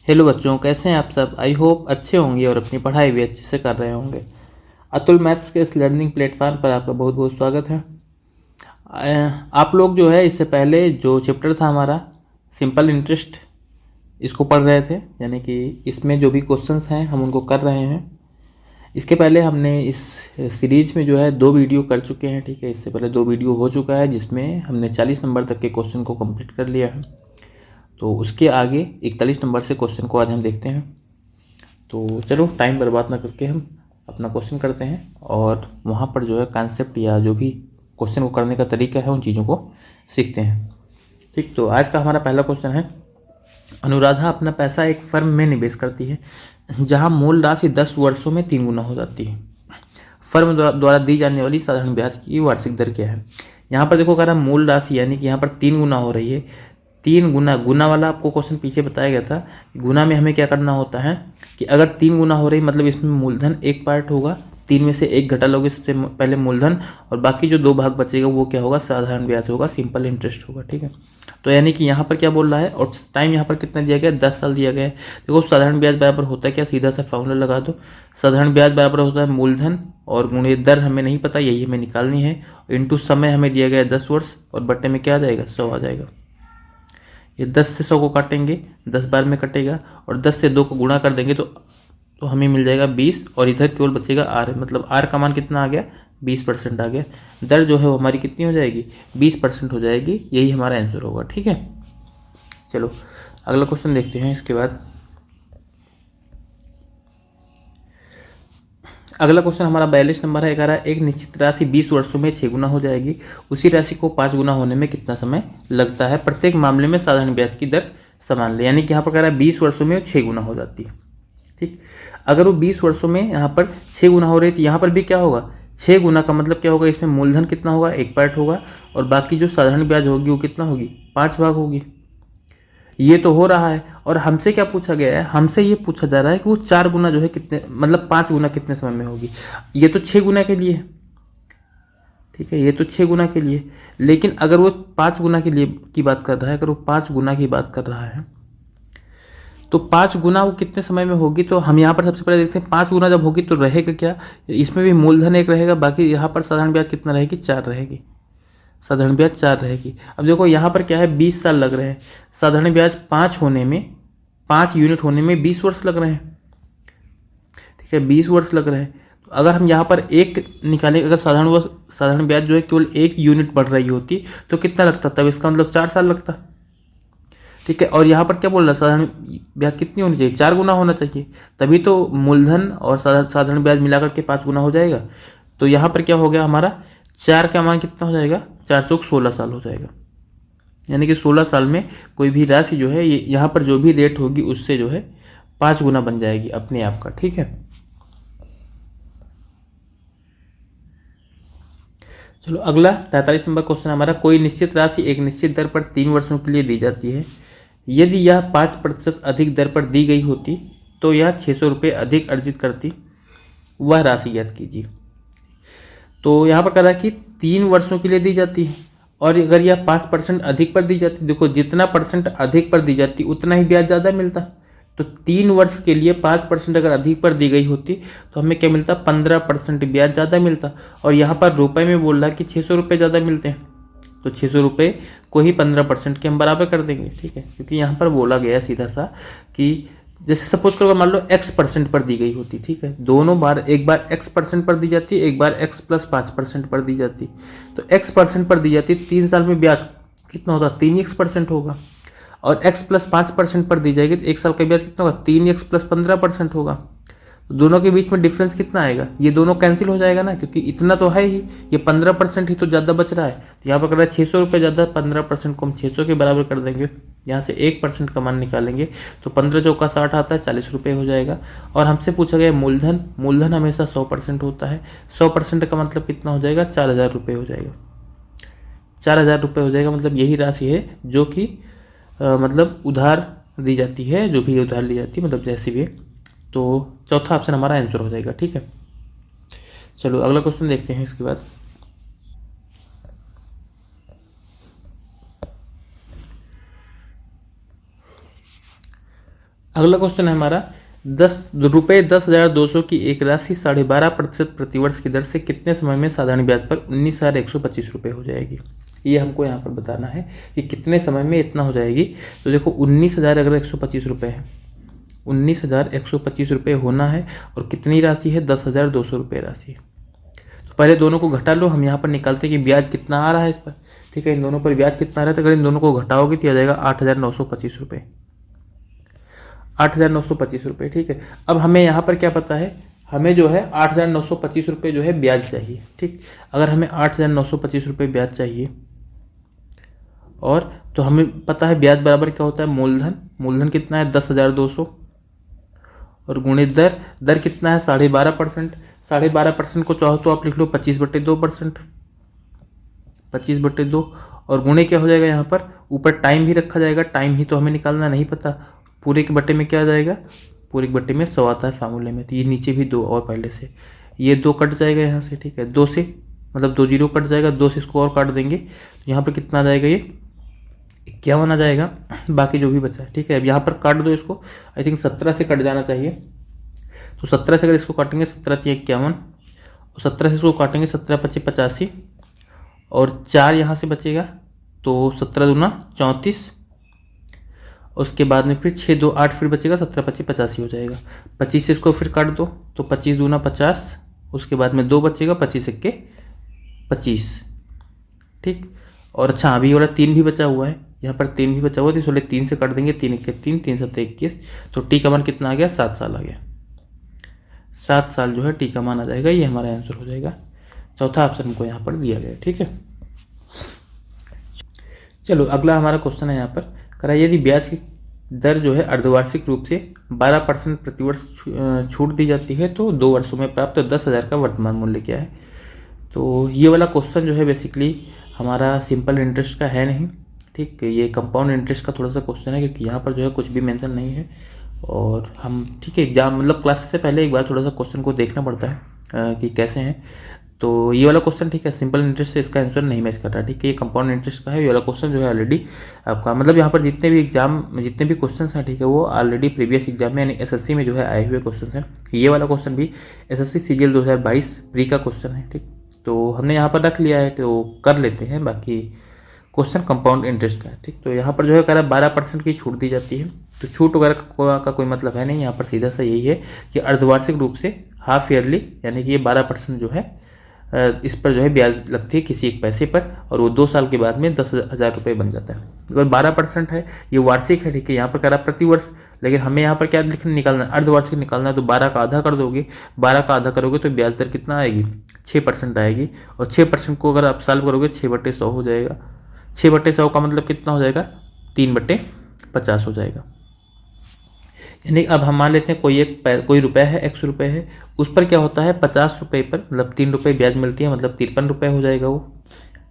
Hello बच्चों, कैसे हैं आप सब। आई होप अच्छे होंगे और अपनी पढ़ाई भी अच्छे से कर रहे होंगे। अतुल मैथ्स के इस लर्निंग प्लेटफॉर्म पर आपका बहुत बहुत स्वागत है। आप लोग जो है इससे पहले जो चैप्टर था हमारा सिंपल इंटरेस्ट, इसको पढ़ रहे थे, यानी कि इसमें जो भी क्वेश्चंस हैं हम उनको कर रहे हैं। इसके पहले हमने इस सीरीज में जो है 2 वीडियो कर चुके हैं, ठीक है। इससे पहले 2 वीडियो हो चुका है जिसमें हमने 40 नंबर तक के क्वेश्चन को कंप्लीट कर लिया है। तो उसके आगे 41 नंबर से क्वेश्चन को आज हम देखते हैं। तो चलो टाइम बर्बाद ना करके हम अपना क्वेश्चन करते हैं और वहाँ पर जो है कॉन्सेप्ट या जो भी क्वेश्चन को करने का तरीका है उन चीज़ों को सीखते हैं। ठीक, तो आज का हमारा पहला क्वेश्चन है, अनुराधा अपना पैसा एक फर्म में निवेश करती है जहां मूल राशि 10 वर्षों में 3 गुना हो जाती है। फर्म द्वारा दी जाने वाली साधारण ब्याज की वार्षिक दर क्या है। यहाँ पर देखो, कह रहा मूल राशि यानी कि यहाँ पर 3 गुना हो रही है। 3 गुना, गुना वाला आपको क्वेश्चन पीछे बताया गया था। गुना में हमें क्या करना होता है कि अगर 3 गुना हो रही मतलब इसमें मूलधन एक पार्ट होगा, 3 में से एक घटा लोगे सबसे पहले मूलधन, और बाकी जो 2 भाग बचेगा वो क्या होगा, साधारण ब्याज होगा, सिंपल इंटरेस्ट होगा, ठीक है। तो यानी कि यहाँ पर क्या बोल रहा है, और टाइम यहाँ पर कितना दिया गया, 10 साल दिया गया है। देखो साधारण ब्याज बराबर होता है क्या, सीधा सा फॉर्मूला लगा दो। साधारण ब्याज बराबर होता है मूलधन और गुणे दर, हमें नहीं पता, यही हमें निकालनी है। इंटू समय हमें दिया गया है 10 वर्ष, और बट्टे में क्या आ जाएगा, 100 आ जाएगा। ये 10 से 100 को काटेंगे, 10 बार में कटेगा, और 10 से 2 को गुणा कर देंगे तो हमें मिल जाएगा 20, और इधर केवल बचेगा आर, मतलब आर का मान कितना आ गया, 20% आ गया। दर जो है वो हमारी कितनी हो जाएगी, 20% हो जाएगी। यही हमारा आंसर होगा, ठीक है। चलो अगला क्वेश्चन देखते हैं। इसके बाद अगला क्वेश्चन हमारा 42 नंबर है। कह रहा है एक निश्चित राशि 20 वर्षों में 6 गुना हो जाएगी, उसी राशि को 5 गुना होने में कितना समय लगता है, प्रत्येक मामले में साधारण ब्याज की दर समान ले। यानी कि यहाँ पर कह रहा है 20 वर्षों में 6 गुना हो जाती है, ठीक। अगर वो 20 वर्षों में यहाँ पर 6 गुना हो रही थी, यहाँ पर भी क्या होगा, 6 गुना का मतलब क्या होगा, इसमें मूलधन कितना होगा, एक पार्ट होगा, और बाकी जो साधारण ब्याज होगी वो कितना होगी, 5 भाग होगी। ये तो हो रहा है, और हमसे क्या पूछा गया है, हमसे ये पूछा जा रहा है कि वो 4 गुना जो है कितने, मतलब 5 गुना कितने समय में होगी। ये तो 6 गुना के लिए, ठीक है, ये तो 6 गुना के लिए। लेकिन अगर वो 5 गुना के लिए की बात कर रहा है, अगर वो 5 गुना की बात कर रहा है तो 5 गुना वो कितने समय में होगी। तो हम यहाँ पर सबसे पहले देखते हैं 5 गुना जब होगी तो रहेगा क्या, इसमें भी मूलधन एक रहेगा, बाकी यहाँ पर साधारण ब्याज कितना रहेगी, 4 रहेगी। साधारण ब्याज 4 रहेगी। अब देखो यहाँ पर क्या है, 20 साल लग रहे हैं, साधारण ब्याज 5 होने में, 5 यूनिट होने में 20 वर्ष लग रहे हैं, ठीक है, 20 वर्ष लग रहे हैं। तो अगर हम यहाँ पर एक निकालें, अगर साधारण ब्याज जो है केवल 1 यूनिट बढ़ रही होती तो कितना लगता, तब इसका मतलब 4 साल लगता, ठीक है। और यहाँ पर क्या बोल रहा है, साधारण ब्याज कितनी होनी चाहिए, 4 गुना होना चाहिए, तभी तो मूलधन और साधारण ब्याज मिलाकर के 5 गुना हो जाएगा। तो यहाँ पर क्या हो गया हमारा, 4 का मान कितना हो जाएगा, 4 चौक 16 साल हो जाएगा। यानी कि 16 साल में कोई भी राशि जो है, ये यहाँ पर जो भी रेट होगी उससे जो है 5 गुना बन जाएगी अपने आप का, ठीक है। चलो अगला 43 नंबर क्वेश्चन हमारा, कोई निश्चित राशि एक निश्चित दर पर 3 वर्षों के लिए दी जाती है, यदि यह 5% अधिक दर पर दी गई होती तो यह 600 रुपये अधिक अर्जित करती, वह राशि याद कीजिए। तो यहाँ पर कह रहा है कि 3 वर्षों के लिए दी जाती है, और अगर यह 5% अधिक पर दी जाती, देखो जितना परसेंट अधिक पर दी जाती उतना ही ब्याज ज़्यादा मिलता। तो 3 वर्ष के लिए 5% अगर अधिक पर दी गई होती तो हमें क्या मिलता, 15% ब्याज ज़्यादा मिलता। और यहाँ पर रुपए में बोल रहा है कि 600 रुपये ज़्यादा मिलते हैं, तो 600 रुपये को ही 15% के हम बराबर कर देंगे, ठीक है। क्योंकि यहाँ पर बोला गया सीधा सा कि जैसे सपोज करो मान लो x% पर दी गई होती, ठीक है, दोनों बार, एक बार x% पर दी जाती, एक बार x+5% पर दी जाती। तो x% पर दी जाती, 3 साल में ब्याज कितना होता, 3x% होगा, और x+5% पर दी जाएगी तो 1 साल का ब्याज कितना होगा, 3x+15% होगा। तो दोनों के बीच में डिफरेंस कितना आएगा, ये दोनों कैंसिल हो जाएगा ना, क्योंकि इतना तो है ही, ये 15% ही तो ज़्यादा बच रहा है। तो यहाँ पर कर रहा है 600 रुपये ज़्यादा, 15% को हम 600 के बराबर कर देंगे, यहाँ से 1% का मान निकालेंगे तो 15 चौका 60 आता है, 40 रुपये हो जाएगा। और हमसे पूछा गया मूलधन, मूलधन हमेशा 100% होता है, 100% का मतलब कितना हो जाएगा, 4000 रुपये हो जाएगा। 4000 रुपये हो जाएगा, मतलब यही राशि है जो कि मतलब उधार दी जाती है, जो भी उधार ली जाती है, मतलब जैसी भी। तो चौथा ऑप्शन हमारा आंसर हो जाएगा, ठीक है। चलो अगला क्वेश्चन देखते हैं। इसके बाद अगला क्वेश्चन है हमारा 10,200 की एक राशि 12.5% प्रतिवर्ष की दर से कितने समय में साधारण ब्याज पर 19,125 रुपये हो जाएगी। ये हमको यहाँ पर बताना है कि कितने समय में इतना हो जाएगी। तो देखो 19,000 अगर 125 रुपये है, 19,125 रुपये होना है और कितनी राशि है 10,200 रुपये राशि है। तो पहले दोनों को घटा लो, हम यहाँ पर निकालते हैं कि ब्याज कितना आ रहा है इस पर। ठीक है, इन दोनों पर ब्याज कितना आ रहा है, तो अगर इन दोनों को घटाओगे तो आ जाएगा 8,925 रुपये, 8,925 रुपये। ठीक है, अब हमें यहाँ पर क्या पता है, हमें जो है 8,925 रुपये जो है ब्याज चाहिए। ठीक, अगर हमें 8,925 रुपये ब्याज चाहिए और तो हमें पता है ब्याज बराबर क्या होता है, मूलधन। मूलधन कितना है 10,200 और गुणित दर, दर कितना है 12.5%। 12.5% को चाहो तो आप लिख लो 25/2%, 25/2 और गुणे क्या हो जाएगा, यहाँ पर ऊपर टाइम भी रखा जाएगा। टाइम ही तो हमें निकालना नहीं पता, पूरे के बट्टे में क्या आ जाएगा, पूरे के बट्टे में 100 आता है फार्मूले में। तो ये नीचे भी 2 और पहले से ये 2 कट जाएगा यहाँ से। ठीक है, 2 से मतलब 2 जीरो कट जाएगा, 2 से इसको और काट देंगे तो यहाँ पर कितना आ जाएगा, ये 51 आ जाएगा, बाकी जो भी बचा है। ठीक है, अब यहाँ पर काट दो इसको, आई थिंक 17 से कट जाना चाहिए। तो 17 से अगर इसको काटेंगे 17 × 51 और 17 से इसको काटेंगे 17 × 25 85 और 4 यहाँ से बचेगा तो 17 दूना 34, उसके बाद में फिर 6 2 8 फिर बचेगा 17 × 25 85 हो जाएगा। 25 से इसको फिर काट दो तो 25 दूना 50, उसके बाद में 2 बचेगा, 25 × 25। ठीक, और अच्छा अभी वाला 3 भी बचा हुआ है, यहाँ पर 3 भी बचा हुआ है, तो इसलिए 3 से काट देंगे, 3 × 3 3 7 21। तो टी का मान कितना आ गया, 7 साल आ गया। 7 साल जो है टी का मान आ जाएगा, ये हमारा आंसर हो जाएगा। चौथा ऑप्शन हमको यहाँ पर दिया गया। ठीक है, चलो अगला हमारा क्वेश्चन है यहाँ पर करा, यदि ब्याज की दर जो है अर्धवार्षिक रूप से 12% प्रतिवर्ष छूट दी जाती है तो 2 वर्षों में प्राप्त 10,000 का वर्तमान मूल्य क्या है। तो ये वाला क्वेश्चन जो है बेसिकली हमारा सिंपल इंटरेस्ट का है नहीं। ठीक, ये कंपाउंड इंटरेस्ट का थोड़ा सा क्वेश्चन है, क्योंकि यहाँ पर जो है कुछ भी मेंशन नहीं है और हम ठीक है एग्जाम मतलब क्लास से पहले एक बार थोड़ा सा क्वेश्चन को देखना पड़ता है कि कैसे हैं। तो ये वाला क्वेश्चन ठीक है सिंपल इंटरेस्ट से इसका आंसर नहीं मैच कर रहा। ठीक है, ये कंपाउंड इंटरेस्ट का है। ये वाला क्वेश्चन जो है ऑलरेडी आपका मतलब यहाँ पर जितने भी क्वेश्चन हैं ठीक है वो ऑलरेडी प्रीवियस एग्जाम में यानी एसएससी में जो है आए हुए क्वेश्चन हैं। ये वाला क्वेश्चन भी एसएससी सीजीएल 2022 प्री का क्वेश्चन है। ठीक, तो हमने यहाँ पर रख लिया है तो कर लेते हैं, बाकी क्वेश्चन कंपाउंड इंटरेस्ट का है। ठीक, तो यहाँ पर जो है कह रहा है 12% की छूट दी जाती है, तो छूट वगैरह का कोई मतलब है नहीं। यहाँ पर सीधा सा यही है कि अर्धवार्षिक रूप से हाफ ईयरली यानी कि ये 12% जो है इस पर जो है ब्याज लगती है किसी एक पैसे पर और वो 2 साल के बाद में 10,000 रुपये बन जाता है। अगर 12% है ये वार्षिक है। ठीक है, यहाँ पर कह रहा प्रति वर्ष, लेकिन हमें यहाँ पर क्या निकालना है, अर्धवार्षिक निकालना है। तो 12 का आधा कर दोगे, 12 का आधा करोगे तो ब्याज दर कितना आएगी, 6% आएगी। और 6% को अगर आप सॉल्व करोगे 6/100 हो जाएगा। 6/100 का मतलब कितना हो जाएगा, 3/50 हो जाएगा। यानी अब हम मान लेते हैं कोई रुपए है, 100 रुपये है, उस पर क्या होता है 50 रुपये पर मतलब 3 रुपये ब्याज मिलती है, मतलब 53 रुपये हो जाएगा। वो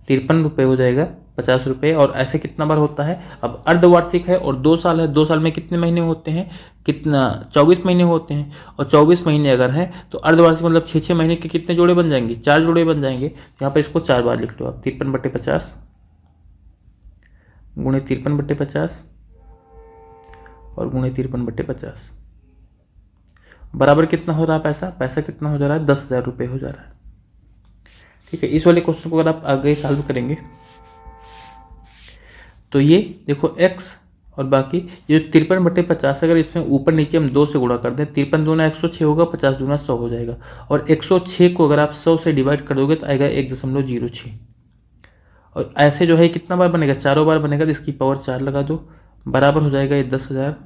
53 रुपये हो जाएगा 50 रुपये। और ऐसे कितना बार होता है, अब अर्धवार्षिक है और 2 साल है, 2 साल में कितने महीने होते हैं, कितना 24 महीने होते हैं। और 24 महीने अगर हैं तो अर्धवार्षिक मतलब 6 महीने के कितने जोड़े बन जाएंगे, 4 जोड़े बन जाएंगे। यहाँ पर इसको 4 बार लिख लो आप, 53/50 गुणे 53/50 और गुणे 53/50 बराबर कितना हो रहा है पैसा कितना हो जा रहा है, 10,000 रुपये हो जा रहा है। ठीक है, इस वाले क्वेश्चन को अगर आप आगे सॉल्व करेंगे तो ये देखो x और बाकी ये 53/50 अगर इसमें ऊपर नीचे हम 2 से गुणा कर दें, 53 दूना 106 होगा, 50 दूना 100 हो जाएगा। और 106 को अगर आप 100 से डिवाइड कर दोगे तो आएगा 1.06। और ऐसे जो है कितना बार बनेगा, 4 बार बनेगा, तो इसकी पावर 4 लगा दो, बराबर हो जाएगा ये 10,000।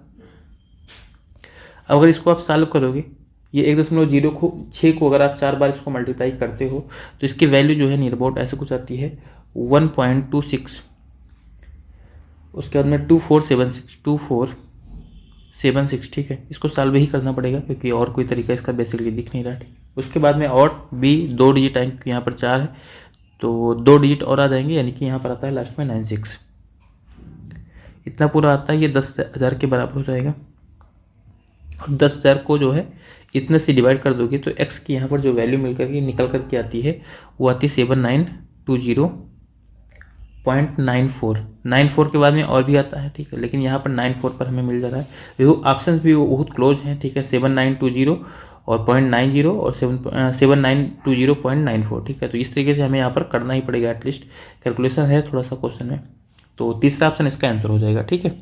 अगर इसको आप सॉल्व करोगे ये 1.06 को अगर आप 4 बार इसको मल्टीप्लाई करते हो तो इसकी वैल्यू जो है नियर अबाउट ऐसे कुछ आती है 1.26। उसके बाद में 2476। ठीक है, इसको सॉल्व ही करना पड़ेगा क्योंकि और कोई तरीका इसका बेसिकली दिख नहीं रहा। ठीक, उसके बाद में और भी 2 डिजिट आएंगे क्योंकि यहाँ पर 4 है तो 2 डिजिट और आ जाएंगे, यानी कि यहाँ पर आता है लास्ट में 96। इतना पूरा आता है, ये 10,000 के बराबर हो जाएगा। और 10,000 को जो है इतने से डिवाइड कर दोगे तो x की यहाँ पर जो वैल्यू निकल करके आती है वो आती है 7920 94 के बाद में और भी आता है, ठीक है, लेकिन यहाँ पर 94 पर हमें मिल जा रहा है। देखो ऑप्शन भी बहुत क्लोज हैं, ठीक है, 7920 और 0.90 और 7920.94, ठीक है। तो इस तरीके से हमें यहाँ पर करना ही पड़ेगा, एटलीस्ट कैलकुलेशन है थोड़ा सा क्वेश्चन में। तो तीसरा ऑप्शन इसका आंसर हो जाएगा, ठीक है।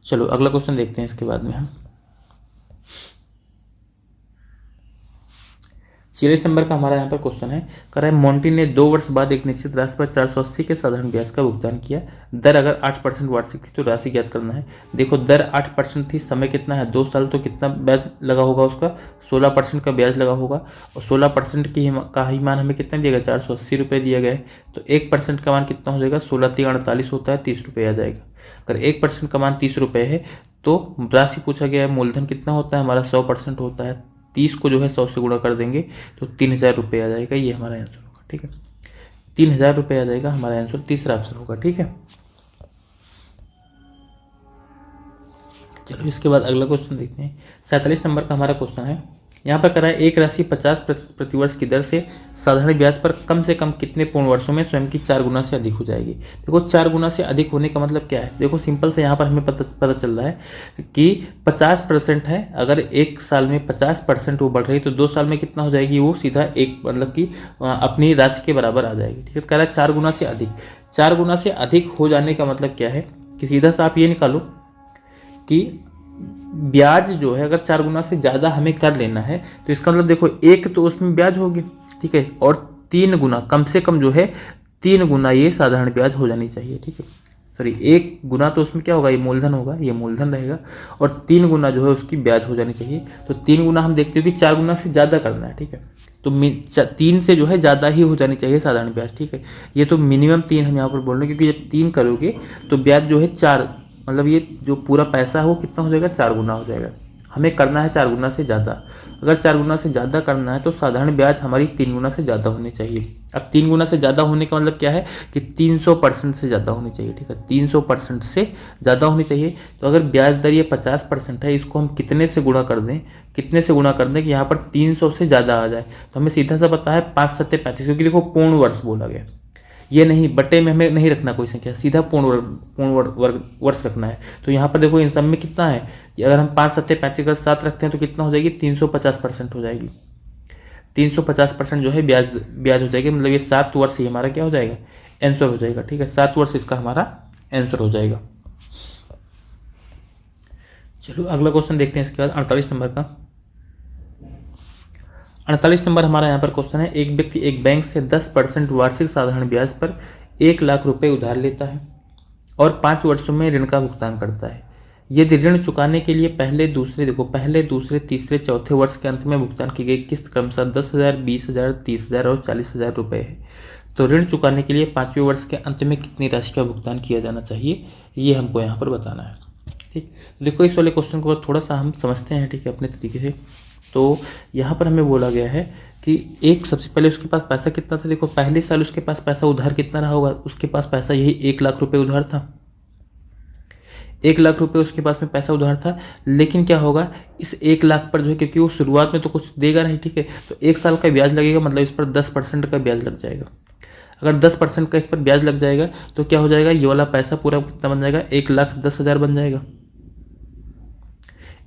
चलो अगला क्वेश्चन देखते हैं इसके बाद में हम। 46 नंबर का हमारा यहाँ पर क्वेश्चन है, कह रहा है मोंटी ने 2 वर्ष बाद एक निश्चित राशि पर 480 के साधारण ब्याज का भुगतान किया। दर अगर 8% वार्षिक थी तो राशि ज्ञात करना है। देखो दर 8% थी, समय कितना है 2 साल, तो कितना ब्याज लगा होगा उसका 16% का ब्याज लगा होगा। और 16% का ही मान हमें कितना दिया गया 480 रुपये दिया गया है। तो 1% का मान कितना हो जाएगा 16×3 होता है, 30 रुपये आ जाएगा। अगर 1% का मान 30 रुपये है तो राशि पूछा गया है मूलधन कितना होता है हमारा 100% होता है। 30 को जो है 100 से गुणा कर देंगे तो 3000 रुपये आ जाएगा, ये हमारा आंसर होगा, ठीक है। 3000 रुपये आ जाएगा हमारा आंसर, तीसरा ऑप्शन होगा, ठीक है। चलो इसके बाद अगला क्वेश्चन देखते हैं। 47 नंबर का हमारा क्वेश्चन है, यहाँ पर करा है एक राशि 50% प्रतिवर्ष की दर से साधारण ब्याज पर कम से कम कितने पूर्ण वर्षों में स्वयं की 4 गुना से अधिक हो जाएगी। देखो 4 गुना से अधिक होने का मतलब क्या है, देखो सिंपल से यहाँ पर हमें पता चल रहा है कि 50% है, अगर एक साल में 50% वो बढ़ रही है तो 2 साल में कितना हो जाएगी वो सीधा एक मतलब कि अपनी राशि के बराबर आ जाएगी, ठीक है। कह रहा है 4 गुना से अधिक, 4 गुना से अधिक हो जाने का मतलब क्या है कि सीधा सा आप ये निकालो कि ब्याज जो है अगर 4 गुना से ज़्यादा हमें कर लेना है तो इसका मतलब देखो एक तो उसमें ब्याज होगी, ठीक है, और 3 गुना कम से कम जो है 3 गुना ये साधारण ब्याज हो जानी चाहिए, ठीक है। सॉरी 1 गुना तो उसमें क्या होगा ये मूलधन होगा, ये मूलधन रहेगा, और 3 गुना जो है उसकी ब्याज हो जानी चाहिए। तो 3 गुना हम देखते हो कि 4 गुना से ज़्यादा करना है, ठीक है, तो 3 से जो है ज़्यादा ही हो जानी चाहिए साधारण ब्याज, ठीक है। ये तो मिनिमम 3 हम यहाँ पर बोल रहे हैं क्योंकि जब 3 करोगे तो ब्याज जो है 4 मतलब ये जो पूरा पैसा है वो कितना हो जाएगा 4 गुना हो जाएगा। हमें करना है 4 गुना से ज़्यादा, अगर 4 गुना से ज़्यादा करना है तो साधारण ब्याज हमारी 3 गुना से ज़्यादा होनी चाहिए। अब 3 गुना से ज़्यादा होने का मतलब क्या है कि 300% से ज़्यादा होनी चाहिए, ठीक है, 300% से ज़्यादा होनी चाहिए। तो अगर ब्याज दर ये 50% है, इसको हम कितने से गुणा कर दें, कितने से गुणा कर दें कि यहाँ पर 300 से ज़्यादा आ जाए, तो हमें सीधा सा पता है 5 सत्ते 35, क्योंकि देखो पूर्ण वर्ष बोला गया, ये नहीं बटे में हमें नहीं रखना कोई संख्या, सीधा पूर्ण वर्ष रखना है। तो यहाँ पर देखो इन सब में कितना है कि अगर हम 5 सत्ते 35 का 7 रखते हैं तो कितना हो जाएगी 350% हो जाएगी। 350% जो है ब्याज हो जाएगी, मतलब ये 7 वर्ष ही हमारा क्या हो जाएगा आंसर हो जाएगा, ठीक है, 7 वर्ष इसका हमारा आंसर हो जाएगा। चलो अगला क्वेश्चन देखते हैं इसके बाद 48 नंबर का। 48 नंबर हमारा यहाँ पर क्वेश्चन है, एक व्यक्ति एक बैंक से 10% वार्षिक साधारण ब्याज पर 1 लाख रुपए उधार लेता है और 5 वर्षों में ऋण का भुगतान करता है। यदि ऋण चुकाने के लिए पहले दूसरे तीसरे चौथे वर्ष के अंत में भुगतान की गई किस्त क्रमशः 10,000, 20,000, 30,000 और 40,000 रुपये है, तो ऋण चुकाने के लिए 5वें वर्ष के अंत में कितनी राशि का भुगतान किया जाना चाहिए, ये हमको यहाँ पर बताना है, ठीक। देखो इस वाले क्वेश्चन को थोड़ा सा हम समझते हैं, ठीक है, अपने तरीके से। तो यहाँ पर हमें बोला गया है कि एक सबसे पहले उसके पास पैसा कितना था, देखो पहले साल उसके पास पैसा उधार कितना रहा होगा, उसके पास पैसा यही 1 लाख रुपए उधार था, 1 लाख रुपए उसके पास में पैसा उधार था। लेकिन क्या होगा इस 1 लाख पर जो है, क्योंकि वो शुरुआत में तो कुछ देगा नहीं, ठीक है, तो 1 साल का ब्याज लगेगा, मतलब इस पर 10% का ब्याज लग जाएगा। अगर 10% का इस पर ब्याज लग जाएगा तो क्या हो जाएगा, ये वाला पैसा पूरा कितना बन जाएगा 1,10,000 बन जाएगा,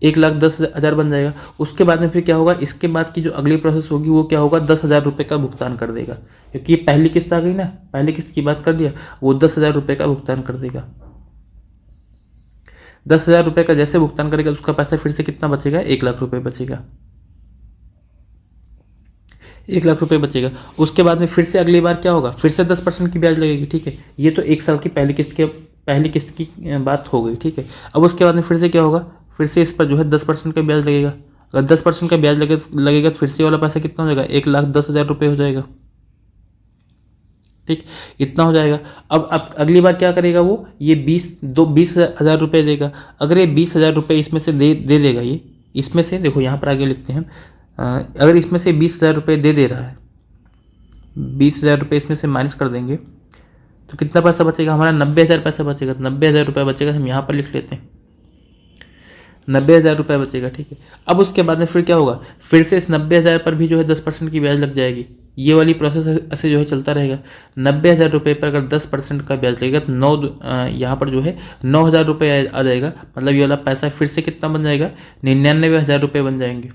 1,10,000 बन जाएगा। उसके बाद में फिर क्या होगा, इसके बाद की जो अगली प्रोसेस होगी वो क्या होगा 10,000 रुपये का भुगतान कर देगा, क्योंकि ये पहली किस्त आ गई ना, पहली किस्त की बात कर दिया, वो 10,000 रुपये का भुगतान कर देगा। 10,000 रुपये का जैसे भुगतान करेगा उसका पैसा फिर से कितना बचेगा 1 लाख रुपये बचेगा, 1 लाख रुपये बचेगा। उसके बाद में फिर से अगली बार क्या होगा, फिर से 10% की ब्याज लगेगी, ठीक है। ये तो 1 साल की पहली किस्त की बात हो गई, ठीक है। अब उसके बाद में फिर से क्या होगा, फिर से इस पर जो है 10% का ब्याज लगेगा। अगर 10% का ब्याज लगेगा तो फिर से वाला पैसा कितना हो जाएगा 1,10,000 रुपये हो जाएगा, ठीक, इतना हो जाएगा। अब अगली बार क्या करेगा वो, ये 20,000 रुपये देगा। अगर ये 20,000 रुपये इसमें से दे देगा, ये इसमें से देखो यहाँ पर आगे लिखते हैं, अगर इसमें से 20,000 रुपये दे रहा है, 20,000 रुपये इसमें से माइनस कर देंगे तो कितना पैसा बचेगा हमारा 90,000 पैसा बचेगा। 90,000 रुपये बचेगा, हम यहाँ पर लिख लेते हैं 90,000 रुपये बचेगा, ठीक है। अब उसके बाद में फिर क्या होगा, फिर से इस 90,000 पर भी जो है 10% की ब्याज लग जाएगी, ये वाली प्रोसेस ऐसे जो है चलता रहेगा। 90,000 रुपये पर अगर 10% का ब्याज लगेगा तो यहाँ पर जो है 9,000 रुपये आ जाएगा। मतलब ये वाला पैसा फिर से कितना बन जाएगा, 99,000 रुपये बन जाएंगे।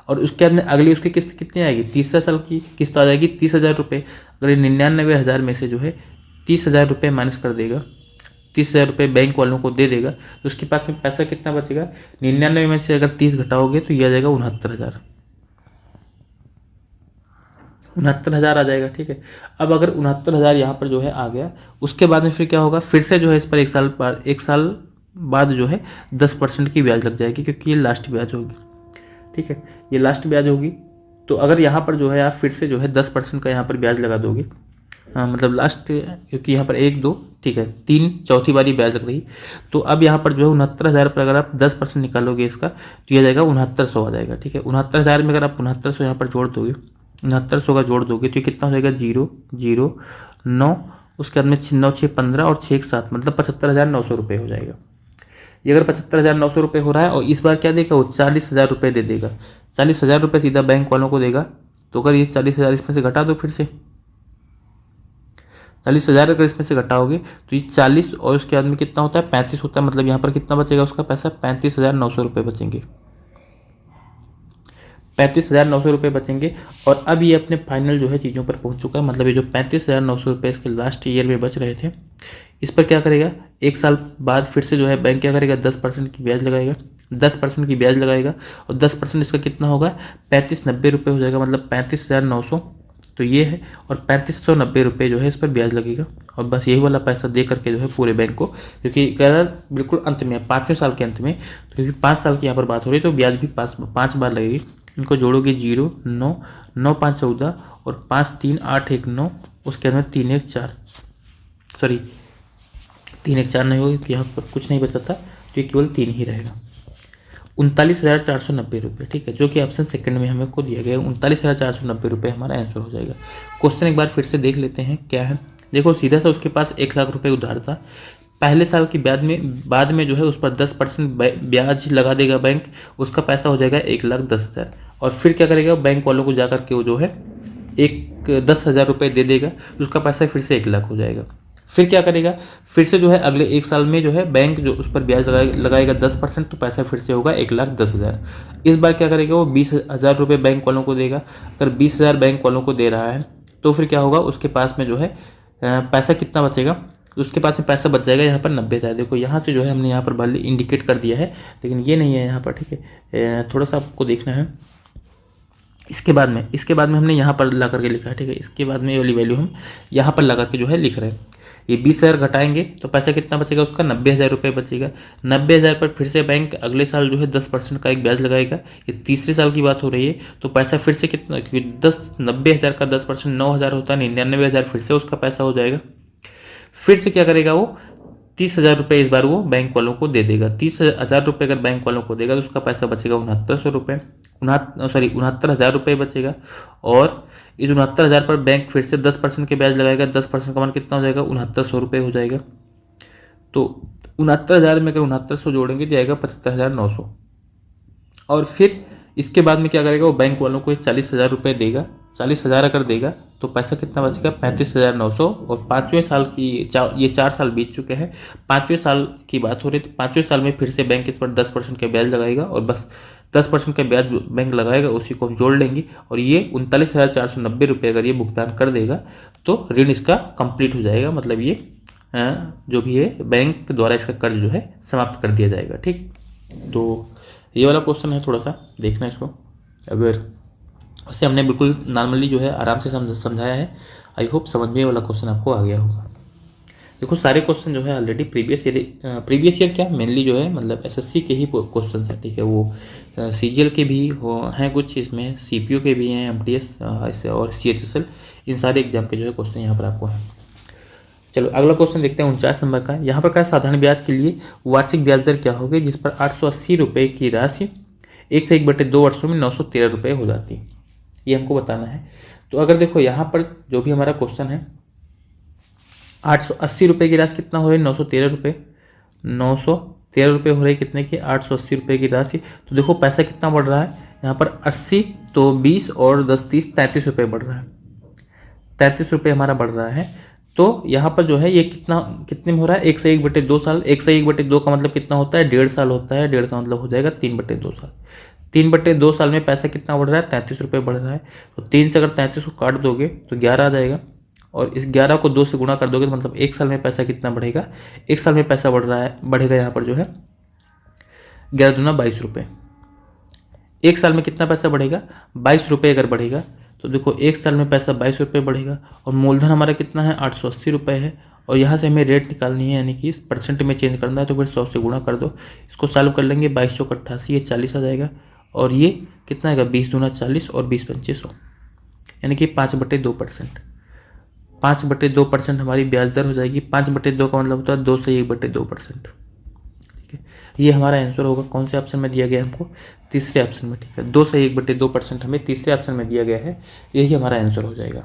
और उसके बाद में अगली उसकी किस्त कितनी आएगी, तीसरा साल की किस्त आ जाएगी 30,000 रुपये। अगर ये 99,000 में से जो है 30,000 रुपये माइनस कर देगा, 30,000 रुपये बैंक वालों को दे देगा, तो उसके पास में पैसा कितना बचेगा, 99 में से अगर 30 घटाओगे तो ये आ जाएगा 69,000, 69,000 आ जाएगा। ठीक है, अब अगर 69,000 यहाँ पर जो है आ गया, उसके बाद में फिर क्या होगा, फिर से जो है इस पर एक साल बाद जो है 10% की ब्याज लग जाएगी, क्योंकि ये लास्ट ब्याज होगी। ठीक है, ये लास्ट ब्याज होगी। तो अगर यहाँ पर जो है आप फिर से जो है 10% का यहाँ पर ब्याज लगा दोगे, हाँ मतलब लास्ट, क्योंकि यहाँ पर 1 2 ठीक है 3 चौथी बारी ब्याज लग रही, तो अब यहाँ पर जो है 69,000 पर अगर आप 10% निकालोगे इसका, तो यह जाएगा 6900 आ जाएगा। ठीक है, 69,000 में अगर आप 6900 यहाँ पर जोड़ दोगे, 6900 का जोड़ दोगे तो कितना हो जाएगा, 0 0 9, उसके बाद में 9 6 15 और 6 7, मतलब 75,900 रुपये हो जाएगा। ये अगर 75,900 रुपये हो रहा है, और इस बार क्या देगा वो 40,000 रुपये दे देगा, 40,000 रुपये सीधा बैंक वालों को देगा। तो अगर ये 40,000 इसमें से घटा दो, फिर से 40,000 अगर इसमें से घटाओगे तो ये 40 और उसके बाद में कितना होता है, 35 होता है। मतलब यहाँ पर कितना बचेगा उसका पैसा, 35,900 रुपये बचेंगे, 35,900 रुपये बचेंगे। और अब ये अपने फाइनल जो है चीज़ों पर पहुँच चुका है। मतलब ये जो 35,900 रुपये इसके लास्ट ईयर में बच रहे थे, इस पर क्या करेगा, एक साल बाद फिर से जो है बैंक क्या करेगा, 10% की ब्याज लगाएगा, 10% की ब्याज लगाएगा, और 10% इसका कितना होगा, 3590 रुपये हो जाएगा, मतलब 35,900 तो ये है, और 3590 रुपये जो है इस पर ब्याज लगेगा। और बस यही वाला पैसा दे करके जो है पूरे बैंक को, क्योंकि करार बिल्कुल अंत में, 5वें साल के अंत में, क्योंकि 5 साल की यहाँ पर बात हो रही है, तो ब्याज भी 5 बार लगेगी। इनको जोड़ोगे 0 9 9 5 14 और 5 3 8 1 9, उसके अंदर 3 1 4, सॉरी 3 1 4 नहीं होगी क्योंकि यहाँ पर कुछ नहीं बचा था, तो ये केवल 3 ही रहेगा, 39,490 रुपये। ठीक है, जो कि ऑप्शन सेकंड में हमें को दिया गया है, 39,490 रुपये हमारा आंसर हो जाएगा। क्वेश्चन एक बार फिर से देख लेते हैं क्या है। देखो सीधा सा उसके पास 1 लाख रुपये उधार था, पहले साल की बाद में जो है उस पर 10% ब्याज लगा देगा बैंक, उसका पैसा हो जाएगा 1,10,000। और फिर क्या करेगा, बैंक वालों को जाकर के वो जो है 10,000 रुपये दे देगा, उसका पैसा फिर से 1 लाख हो जाएगा। फिर क्या करेगा, फिर से जो है अगले 1 साल में जो है बैंक जो उस पर ब्याज लगाएगा 10%, तो पैसा फिर से होगा 1,10,000। इस बार क्या करेगा, वो 20,000 रुपये बैंक वालों को देगा। अगर 20,000 बैंक वालों को दे रहा है, तो फिर क्या होगा, उसके पास में जो है पैसा कितना बचेगा, उसके पास में पैसा बच जाएगा यहाँ पर 90,000। देखो यहाँ से जो है हमने यहाँ पर भले इंडिकेट कर दिया है, लेकिन ये नहीं है यहाँ पर। ठीक है, थोड़ा सा आपको देखना है। इसके बाद में हमने यहाँ पर ला करके लिखा है। ठीक है, इसके बाद में ये वाली वैल्यू हम यहाँ पर ला करके जो है लिख रहे हैं। ये 20,000 घटाएंगे तो पैसा कितना बचेगा, उसका 90,000 रुपये बचेगा। 90,000 पर फिर से बैंक अगले साल जो है 10% का एक ब्याज लगाएगा। ये तीसरे साल की बात हो रही है, तो पैसा फिर से कितना, क्योंकि 90,000 का 10% 9,000 होता है, 99,000 फिर से उसका पैसा हो जाएगा। फिर से क्या करेगा, वो 30,000 रुपये इस बार वो बैंक वालों को दे देगा। 30,000 रुपये अगर बैंक वालों को देगा तो उसका पैसा बचेगा 6900 रुपये, 69,000 रुपये बचेगा। और इस 69,000 पर बैंक फिर से 10% के ब्याज लगाएगा। 10% का मान कितना हो जाएगा, 6900 रुपये हो जाएगा। तो 69,000 में अगर 6900 जोड़ेंगे तो आएगा 75,900। और फिर इसके बाद में क्या करेगा, वो बैंक वालों को 40,000 रुपये देगा। 40,000 अगर देगा तो पैसा कितना बचेगा, 35,900। और 5वें साल की ये 4 साल बीत चुके हैं, 5वें साल की बात हो रही है। तो 5वें साल में फिर से बैंक इस पर 10% का ब्याज लगाएगा, और बस 10% का ब्याज बैंक लगाएगा, उसी को हम जोड़ लेंगे। और ये 39,490 रुपये अगर ये भुगतान कर देगा तो ऋण इसका कंप्लीट हो जाएगा। मतलब ये जो भी है बैंक द्वारा इसका कर्ज जो है समाप्त कर दिया जाएगा। ठीक, तो ये वाला क्वेश्चन है, थोड़ा सा देखना इसको। अगर वैसे हमने बिल्कुल नॉर्मली जो है आराम से समझाया है। आई होप समझ में ये वाला क्वेश्चन आपको आ गया होगा। देखो सारे क्वेश्चन जो है ऑलरेडी प्रीवियस ईयर क्या मेनली जो है मतलब एसएससी के ही क्वेश्चन है। ठीक है, वो सीजीएल के भी हैं कुछ, इसमें सीपीओ के भी हैं, एमटीएस ऐसे और सीएचएसएल, इन सारे एग्जाम के जो है क्वेश्चन यहाँ पर आपको हैं। चलो अगला क्वेश्चन देखते हैं 49 नंबर का। यहाँ पर क्या, साधारण ब्याज के लिए वार्षिक ब्याज दर क्या होगी जिस पर 880 रुपये की राशि 1/2 वर्षों में 913 रुपये हो जाती है, ये हमको बताना है। तो अगर देखो यहाँ पर जो भी हमारा क्वेश्चन है, 880 रुपये की राशि कितना हो रही है, 913 रुपये, 913 रुपये हो रही है कितने की, 880 रुपये की राशि। तो देखो पैसा कितना बढ़ रहा है यहाँ पर, 80 तो 20 और 10 30 33 रुपये बढ़ रहा है। ₹33 हमारा बढ़ रहा है। तो यहाँ पर जो है ये कितने में हो रहा है, 1/1/2 साल। 1/1/2 का मतलब कितना होता है, 1.5 साल होता है। 1.5 का मतलब हो जाएगा 3/2 साल। 3/2 साल में पैसा कितना बढ़ रहा है, ₹33 बढ़ रहा है। तो 3 से अगर 33 को काट दोगे तो 11 आ जाएगा, और इस 11 को 2 से गुणा कर दोगे तो मतलब 1 साल में पैसा कितना बढ़ेगा, 1 साल में पैसा बढ़ेगा यहाँ पर जो है 11 दूना ₹22। 1 साल में कितना पैसा बढ़ेगा, ₹22 अगर बढ़ेगा तो देखो 1 साल में पैसा ₹22 बढ़ेगा, और मूलधन हमारा कितना है, ₹880 है। और यहाँ से हमें रेट निकालनी है, यानी कि इस परसेंट में चेंज करना है, तो फिर 100 से गुणा कर दो। इसको सॉल्व कर लेंगे, 2288, ये 40 आ जाएगा, और ये कितना आएगा, 20 दूना 40 और 20 पंचे 100, यानी कि 5/2%। 5/2% हमारी ब्याज दर हो जाएगी। 5/2 का मतलब होता है 2 से 1/2%। ठीक है, ये हमारा आंसर होगा। कौन से ऑप्शन में दिया गया हमको, तीसरे ऑप्शन में। ठीक है, 2 से 1/2% हमें तीसरे ऑप्शन में दिया गया है, यही हमारा आंसर हो जाएगा।